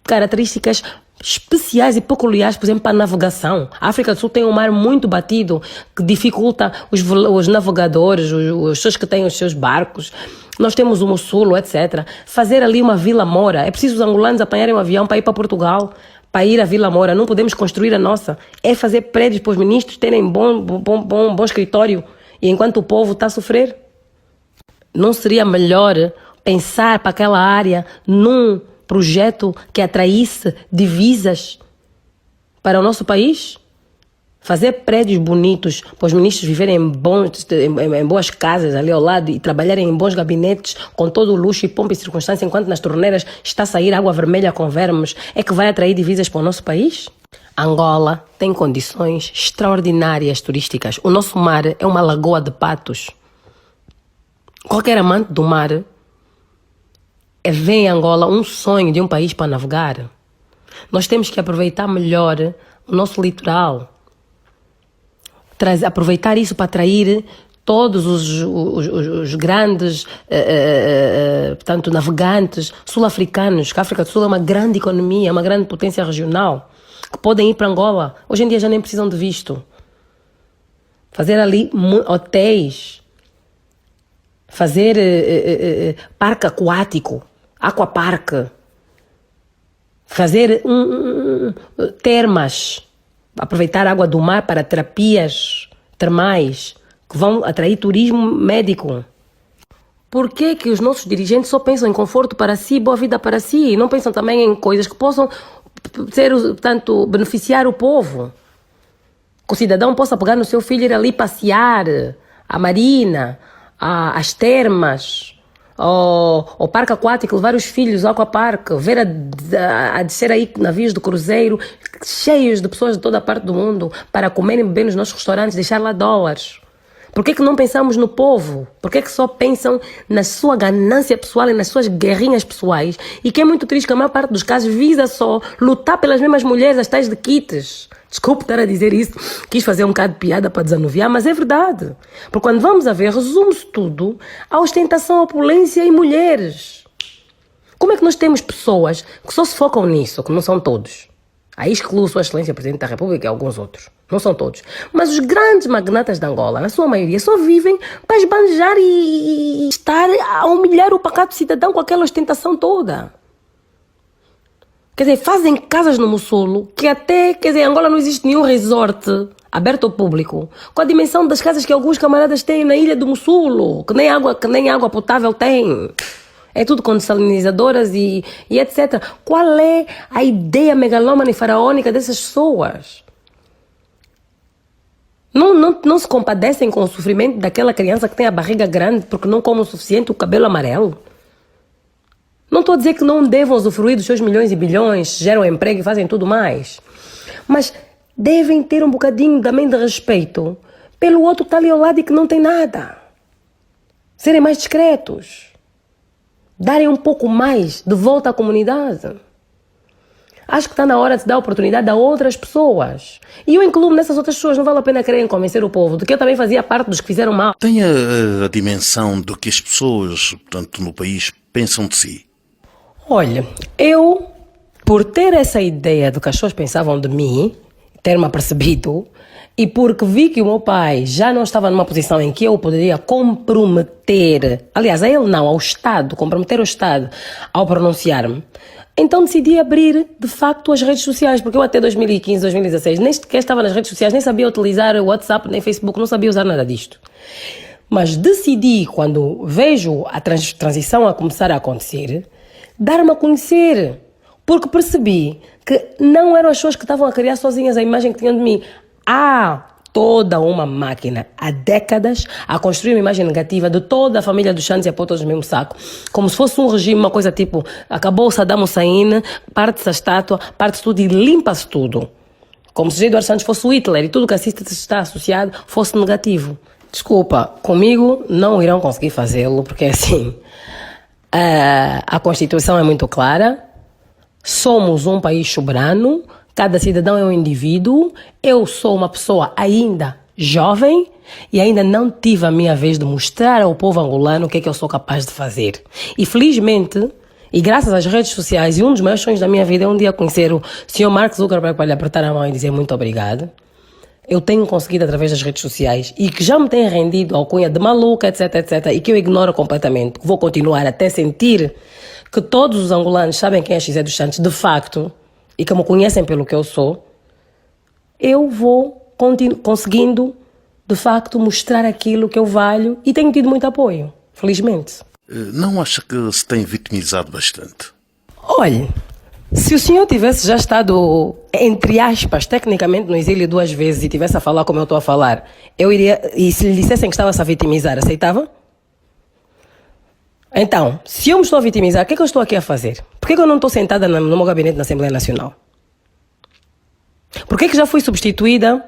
características especiais e peculiares, por exemplo, para a navegação. A África do Sul tem um mar muito batido que dificulta os navegadores, as pessoas que têm os seus barcos. Nós temos o Mossulo, etc. Fazer ali uma Vila Moura. É preciso os angolanos apanharem um avião para ir para Portugal, para ir à Vila Moura. Não podemos construir a nossa. É fazer prédios para os ministros terem bom escritório. E enquanto o povo está a sofrer. Não seria melhor pensar para aquela área num projeto que atraísse divisas para o nosso país? Fazer prédios bonitos para os ministros viverem em boas casas ali ao lado e trabalharem em bons gabinetes com todo o luxo e pompa e circunstância, enquanto nas torneiras está a sair água vermelha com vermes, é que vai atrair divisas para o nosso país? Angola tem condições extraordinárias turísticas. O nosso mar é uma lagoa de patos. Qualquer amante do mar vê em Angola um sonho de um país para navegar. Nós temos que aproveitar melhor o nosso litoral. Aproveitar isso para atrair todos os grandes portanto, navegantes sul-africanos, que a África do Sul é uma grande economia, uma grande potência regional, que podem ir para Angola. Hoje em dia já nem precisam de visto. Fazer ali hotéis, fazer parque aquático, aquapark, fazer termas, aproveitar a água do mar para terapias termais que vão atrair turismo médico. Por que que os nossos dirigentes só pensam em conforto para si, boa vida para si, e não pensam também em coisas que possam ser, portanto, beneficiar o povo? Que o cidadão possa pegar no seu filho e ir ali passear, à marina, às termas, ao parque aquático, levar os filhos ao aquapark, ver a descer aí navios do cruzeiro cheios de pessoas de toda a parte do mundo para comerem bem nos nossos restaurantes, deixar lá dólares. Por que que não pensamos no povo? Por que que só pensam na sua ganância pessoal e nas suas guerrinhas pessoais? E que é muito triste que a maior parte dos casos visa só lutar pelas mesmas mulheres, as tais de kits, Desculpe estar a dizer isso, quis fazer um bocado de piada para desanuviar, mas é verdade. Porque quando vamos a ver, resume-se tudo à ostentação, à opulência em mulheres. Como é que nós temos pessoas que só se focam nisso, que não são todos? Aí excluo Sua Excelência Presidente da República e alguns outros. Não são todos. Mas os grandes magnatas de Angola, na sua maioria, só vivem para esbanjar e estar a humilhar o pacato cidadão com aquela ostentação toda. Quer dizer, fazem casas no Mussulo, que até, quer dizer, em Angola não existe nenhum resort aberto ao público, com a dimensão das casas que alguns camaradas têm na ilha do Mussulo, que nem água potável tem. É tudo com desalinizadoras e etc. Qual é a ideia megalómana e faraónica dessas pessoas? Não se compadecem com o sofrimento daquela criança que tem a barriga grande porque não come o suficiente, o cabelo amarelo? Não estou a dizer que não devam usufruir dos seus milhões e bilhões, geram emprego e fazem tudo mais. Mas devem ter um bocadinho também de respeito pelo outro que está ali ao lado e que não tem nada. Serem mais discretos. Darem um pouco mais de volta à comunidade. Acho que está na hora de dar oportunidade a outras pessoas. E eu incluo nessas outras pessoas, não vale a pena quererem convencer o povo de que eu também fazia parte dos que fizeram mal. Tem a dimensão do que as pessoas, portanto, no país, pensam de si? Olha, eu, por ter essa ideia do que as pessoas pensavam de mim, ter-me apercebido, e porque vi que o meu pai já não estava numa posição em que eu poderia comprometer, aliás, a ele não, ao Estado, comprometer o Estado ao pronunciar-me, então decidi abrir, de facto, as redes sociais, porque eu até 2015, 2016, nem sequer estava nas redes sociais, nem sabia utilizar o WhatsApp, nem Facebook, não sabia usar nada disto. Mas decidi, quando vejo a transição a começar a acontecer, dar-me a conhecer, porque percebi que não eram as pessoas que estavam a criar sozinhas a imagem que tinham de mim. Há toda uma máquina, há décadas, a construir uma imagem negativa de toda a família dos Santos e a pôr todos no mesmo saco. Como se fosse um regime, uma coisa tipo, acabou o Saddam Hussein, parte-se a estátua, parte-se tudo e limpa-se tudo. Como se Eduardo Santos fosse o Hitler e tudo que assiste está associado fosse negativo. Desculpa, comigo não irão conseguir fazê-lo, porque assim, a Constituição é muito clara, somos um país soberano, cada cidadão é um indivíduo, eu sou uma pessoa ainda jovem e ainda não tive a minha vez de mostrar ao povo angolano o que é que eu sou capaz de fazer. E felizmente, e graças às redes sociais, e um dos maiores sonhos da minha vida é um dia conhecer o Sr. Mark Zuckerberg para lhe apertar a mão e dizer muito obrigado, eu tenho conseguido através das redes sociais e que já me tem rendido a alcunha de maluca, etc, etc, e que eu ignoro completamente. Vou continuar até sentir que todos os angolanos sabem quem é José dos Santos de facto e que me conhecem pelo que eu sou. Eu vou conseguindo de facto mostrar aquilo que eu valho e tenho tido muito apoio, felizmente. Não acha que se tem vitimizado bastante? Olha, se o senhor tivesse já estado, entre aspas, tecnicamente no exílio 2 vezes e tivesse a falar como eu estou a falar, eu iria, e se lhe dissessem que estava-se a vitimizar, aceitava? Então, se eu me estou a vitimizar, o que é que eu estou aqui a fazer? Por que eu não estou sentada no meu gabinete na Assembleia Nacional? Por que já fui substituída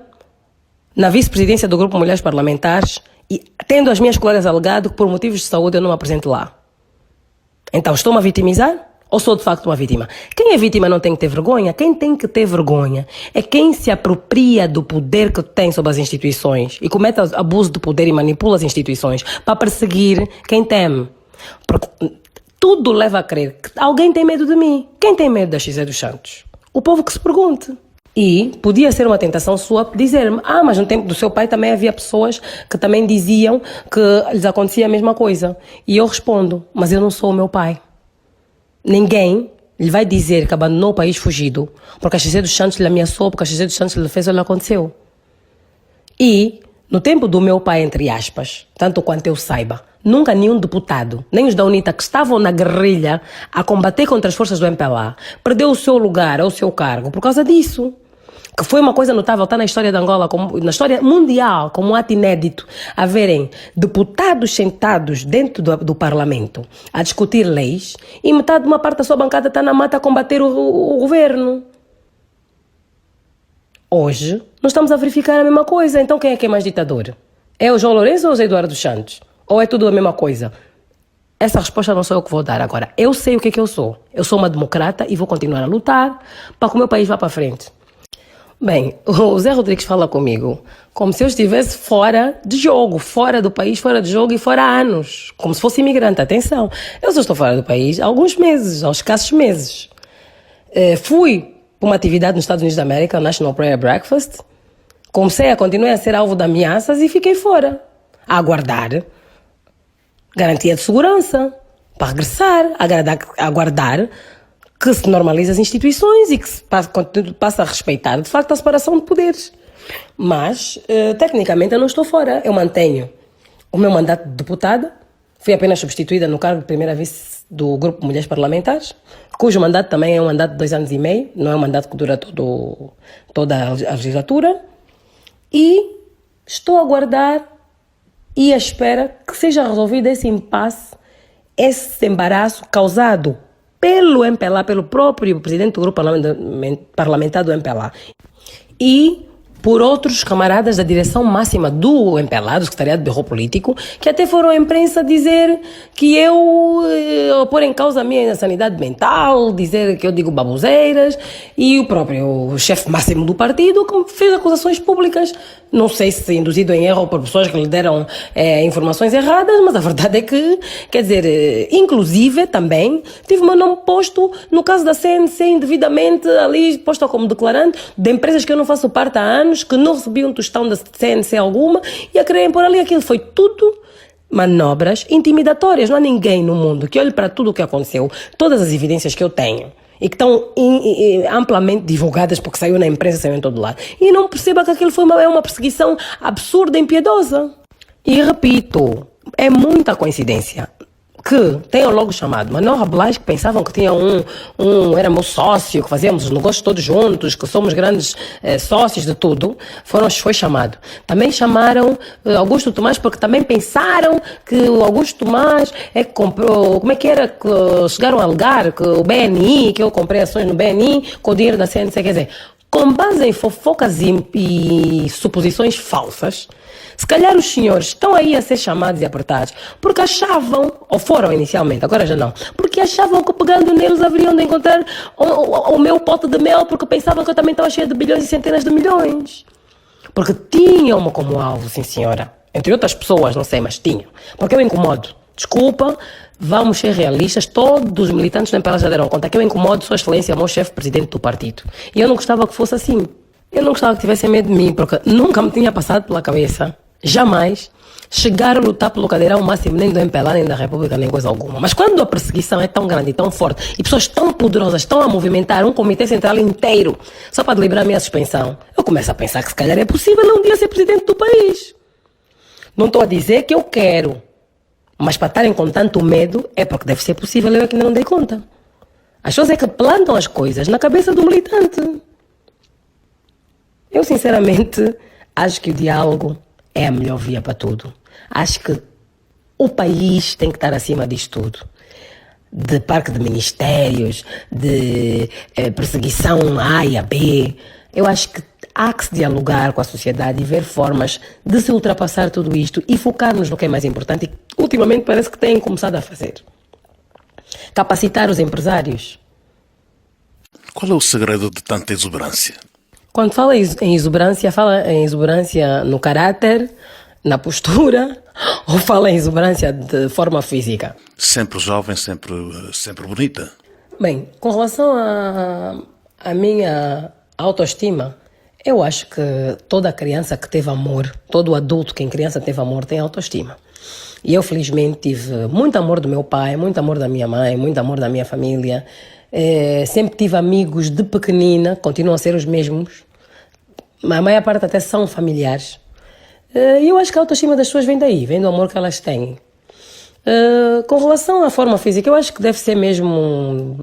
na vice-presidência do Grupo Mulheres Parlamentares e tendo as minhas colegas alegado que por motivos de saúde eu não me apresento lá? Então, estou-me a vitimizar? Ou sou de facto uma vítima? Quem é vítima não tem que ter vergonha. Quem tem que ter vergonha é quem se apropria do poder que tem sobre as instituições e comete abuso de poder e manipula as instituições para perseguir quem teme. Porque tudo leva a crer que alguém tem medo de mim. Quem tem medo da José dos Santos? O povo que se pergunte. E podia ser uma tentação sua dizer-me, mas no tempo do seu pai também havia pessoas que também diziam que lhes acontecia a mesma coisa. E eu respondo, mas eu não sou o meu pai. Ninguém lhe vai dizer que abandonou o país fugido porque a José dos Santos lhe ameaçou, porque a José dos Santos lhe fez ou lhe aconteceu. E, no tempo do meu pai, entre aspas, tanto quanto eu saiba, nunca nenhum deputado, nem os da UNITA que estavam na guerrilha a combater contra as forças do MPLA, perdeu o seu lugar ou o seu cargo por causa disso. Que foi uma coisa notável, está na história de Angola, na história mundial, como um ato inédito, haverem deputados sentados dentro do Parlamento a discutir leis e metade de uma parte da sua bancada está na mata a combater o governo. Hoje, nós estamos a verificar a mesma coisa. Então quem é que é mais ditador? É o João Lourenço ou o José Eduardo Santos? Ou é tudo a mesma coisa? Essa resposta não sou eu que vou dar agora. Eu sei o que é que eu sou. Eu sou uma democrata e vou continuar a lutar para que o meu país vá para frente. Bem, o Zé Rodrigues fala comigo como se eu estivesse fora de jogo, fora do país, fora de jogo e fora há anos. Como se fosse imigrante. Atenção, eu só estou fora do país há alguns meses, há escassos meses. Fui para uma atividade nos Estados Unidos da América, o National Prayer Breakfast. Continuei a ser alvo de ameaças e fiquei fora. A aguardar garantia de segurança para regressar, a aguardar que se normalize as instituições e que se passe a respeitar, de facto, a separação de poderes. Mas, tecnicamente, eu não estou fora. Eu mantenho o meu mandato de deputada. Fui apenas substituída no cargo de primeira vice do Grupo de Mulheres Parlamentares, cujo mandato também é um mandato de 2 anos e meio, não é um mandato que dura toda a legislatura. E estou a aguardar e à espera que seja resolvido esse impasse, esse embaraço causado pelo MPLA, pelo próprio presidente do grupo parlamentar do MPLA e por outros camaradas da direção máxima do MPLA, do Secretariado de Bureau Político, que até foram à imprensa dizer que eu pôr em causa a minha sanidade mental, dizer que eu digo baboseiras, e o próprio chefe máximo do partido que fez acusações públicas, não sei se induzido em erro por pessoas que lhe deram informações erradas, mas a verdade é que, quer dizer, inclusive também tive o meu nome posto no caso da CNC indevidamente ali, posto como declarante de empresas que eu não faço parte há anos, que não recebi um tostão da CNC alguma e a quererem pôr ali aquilo. Foi tudo manobras intimidatórias. Não há ninguém no mundo que olhe para tudo o que aconteceu, todas as evidências que eu tenho e que estão amplamente divulgadas porque saiu na imprensa, saiu em todo lado, e não perceba que aquilo foi uma perseguição absurda e impiedosa. E repito, é muita coincidência que tenham logo chamado Manuel Blas, que pensavam que tinha era meu sócio, que fazíamos os negócios todos juntos, que somos grandes sócios de tudo, foi chamado. Também chamaram Augusto Tomás, porque também pensaram que o Augusto Tomás é que comprou, como é que era, que chegaram a alegar que o BNI, que eu comprei ações no BNI com o dinheiro da CNC, quer dizer, com base em fofocas e suposições falsas, se calhar os senhores estão aí a ser chamados e apertados porque achavam, ou foram inicialmente, agora já não, porque achavam que pegando neles haveriam de encontrar o meu pote de mel, porque pensavam que eu também estava cheia de bilhões e centenas de milhões. Porque tinham-me como alvo, sim senhora. Entre outras pessoas, não sei, mas tinham. Porque eu incomodo. Desculpa, vamos ser realistas, todos os militantes do MPLA já deram conta que eu incomodo Sua Excelência, meu chefe presidente do partido. E eu não gostava que fosse assim. Eu não gostava que tivessem medo de mim, porque nunca me tinha passado pela cabeça, jamais, chegar a lutar pelo cadeirão máximo, nem do MPLA, nem da República, nem coisa alguma. Mas quando a perseguição é tão grande e tão forte, e pessoas tão poderosas estão a movimentar um comitê central inteiro só para deliberar a minha suspensão, eu começo a pensar que se calhar é possível um dia ser presidente do país. Não estou a dizer que eu quero, mas para estarem com tanto medo é porque deve ser possível, eu é que ainda não dei conta. As pessoas é que plantam as coisas na cabeça do militante. Eu, sinceramente, acho que o diálogo é a melhor via para tudo. Acho que o país tem que estar acima disto tudo. De parque de ministérios, de perseguição A e a B. Eu acho que há que se dialogar com a sociedade e ver formas de se ultrapassar tudo isto e focar-nos no que é mais importante e ultimamente parece que têm começado a fazer. Capacitar os empresários. Qual é o segredo de tanta exuberância? Quando fala em exuberância no caráter, na postura, ou fala em exuberância de forma física? Sempre jovem, sempre bonita. Bem, com relação à minha autoestima, eu acho que toda criança que teve amor, todo adulto que em criança teve amor, tem autoestima. E eu, felizmente, tive muito amor do meu pai, muito amor da minha mãe, muito amor da minha família. Sempre tive amigos de pequenina, continuam a ser os mesmos. A maior parte até são familiares. E eu acho que a autoestima das pessoas vem daí, vem do amor que elas têm. Com relação à forma física, eu acho que deve ser mesmo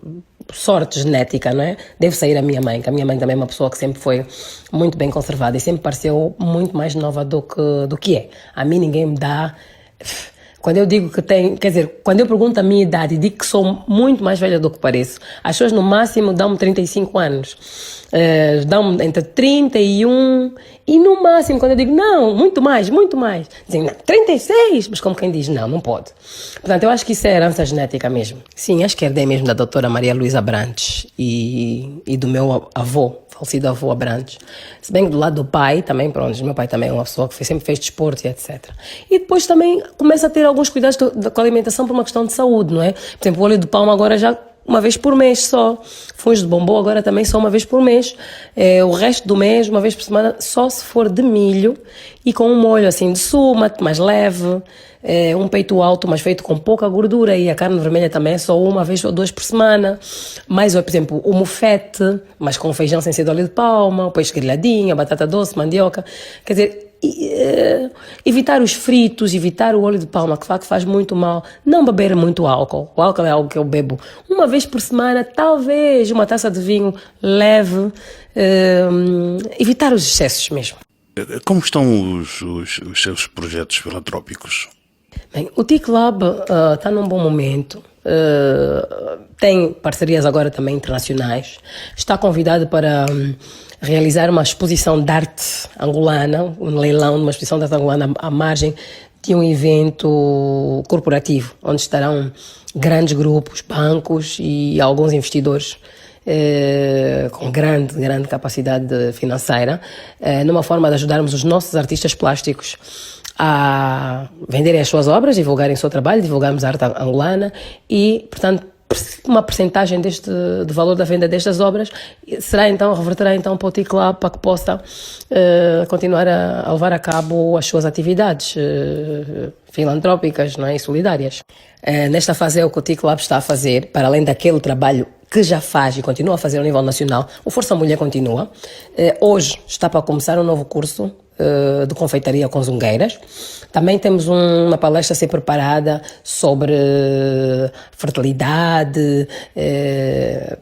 sorte genética, não é? Deve sair a minha mãe, que a minha mãe também é uma pessoa que sempre foi muito bem conservada e sempre pareceu muito mais nova do que é. A mim ninguém me dá... Quando eu digo que tenho, quer dizer, quando eu pergunto a minha idade e digo que sou muito mais velha do que pareço, as pessoas no máximo dão-me 35 anos, dão-me entre 31 e no máximo, quando eu digo não, muito mais, dizem não, 36, mas como quem diz não, não pode. Portanto, eu acho que isso é herança genética mesmo. Sim, acho que herdei mesmo da doutora Maria Luísa Brantes e do meu avô, falecido avô Abrantes. Se bem que do lado do pai, também, pronto, meu pai também é uma pessoa que sempre fez desporto e etc. E depois também começa a ter alguns cuidados com a alimentação por uma questão de saúde, não é? Por exemplo, o óleo de palma agora já uma vez por mês só. Fungo de bombom agora também só uma vez por mês. O resto do mês, uma vez por semana, só se for de milho e com um molho assim de suma, mais leve. Um peito alto, mas feito com pouca gordura, e a carne vermelha também é só uma vez ou duas por semana. Mais, por exemplo, o mufete, mas com feijão sem ser de óleo de palma, o peixe grelhadinho, a batata doce, mandioca. Quer dizer, evitar os fritos, evitar o óleo de palma, que faz muito mal. Não beber muito álcool. O álcool é algo que eu bebo uma vez por semana, talvez uma taça de vinho leve. Evitar os excessos mesmo. Como estão os seus projetos filantrópicos? Bem, o Tea Club está num bom momento. Tem parcerias agora também internacionais. Está convidado para realizar uma exposição de arte angolana, um leilão de uma exposição de arte angolana à margem de um evento corporativo, onde estarão grandes grupos, bancos e alguns investidores com grande capacidade financeira, numa forma de ajudarmos os nossos artistas plásticos a venderem as suas obras, divulgarem o seu trabalho, divulgarmos a arte angolana e, portanto, uma percentagem do valor da venda destas obras reverterá então para o Tea Club, para que possa continuar a levar a cabo as suas atividades filantrópicas, não é, e solidárias. Nesta fase é o que o Tea Club está a fazer, para além daquele trabalho que já faz e continua a fazer ao nível nacional. O Força Mulher continua. Hoje está para começar um novo curso de confeitaria com zungueiras. Também temos uma palestra a ser preparada sobre fertilidade,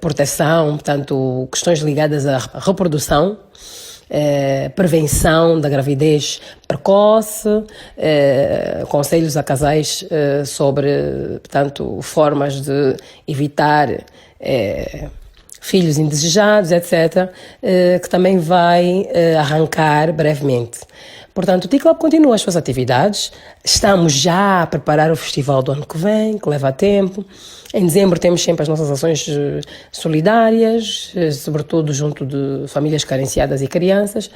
proteção, portanto, questões ligadas à reprodução, prevenção da gravidez precoce, conselhos a casais sobre, portanto, formas de evitar filhos indesejados, etc., que também vai arrancar brevemente. Portanto, o Tea Club continua as suas atividades. Estamos já a preparar o festival do ano que vem, que leva tempo. Em dezembro temos sempre as nossas ações solidárias, sobretudo junto de famílias carenciadas e crianças.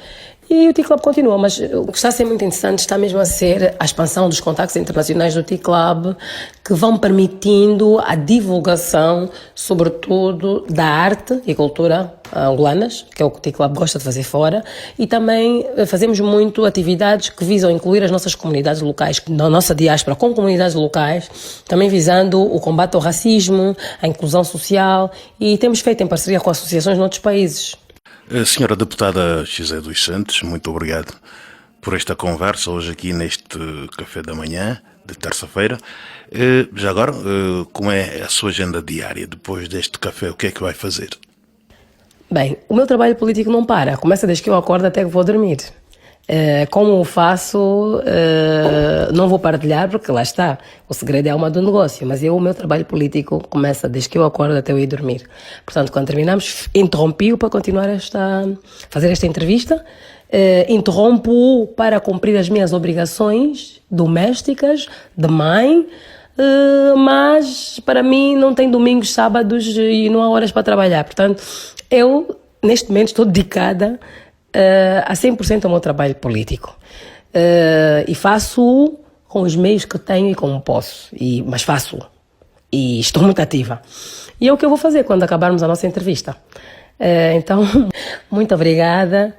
E o Tea Club continua, mas o que está a ser muito interessante está mesmo a ser a expansão dos contactos internacionais do Tea Club, que vão permitindo a divulgação, sobretudo, da arte e cultura angolanas, que é o que o Tea Club gosta de fazer fora, e também fazemos muito atividades que visam incluir as nossas comunidades locais, na nossa diáspora, com comunidades locais, também visando o combate ao racismo, a inclusão social, e temos feito em parceria com associações noutros países. Senhora Deputada Xizé dos Santos, muito obrigado por esta conversa hoje aqui neste café da manhã de terça-feira. Já agora, como é a sua agenda diária depois deste café? O que é que vai fazer? Bem, o meu trabalho político não para. Começa desde que eu acordo até que vou dormir. Como o faço, não vou partilhar, porque lá está, o segredo é a alma do negócio, mas o meu trabalho político começa desde que eu acordo até eu ir dormir. Portanto, quando terminamos, interrompi-o para continuar fazer esta entrevista, interrompo-o para cumprir as minhas obrigações domésticas, de mãe, mas para mim não tem domingos, sábados e não há horas para trabalhar. Portanto, eu neste momento estou dedicada a 100% ao meu trabalho político, e faço com os meios que tenho e como posso, mas faço e estou muito ativa, e é o que eu vou fazer quando acabarmos a nossa entrevista. Então, muito obrigada,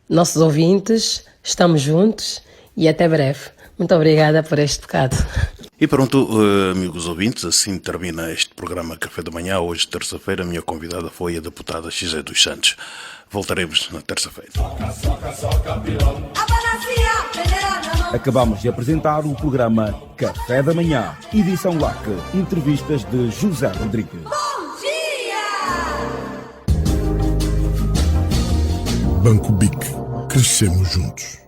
nossos ouvintes, estamos juntos e até breve. Muito obrigada por este bocado. E pronto, amigos ouvintes, assim termina este programa Café da Manhã. Hoje, terça-feira, a minha convidada foi a deputada Xizé dos Santos. Voltaremos na terça-feira. Acabamos de apresentar o programa Café da Manhã, edição LAC, entrevistas de José Rodrigues. Bom dia! Banco BIC. Crescemos juntos.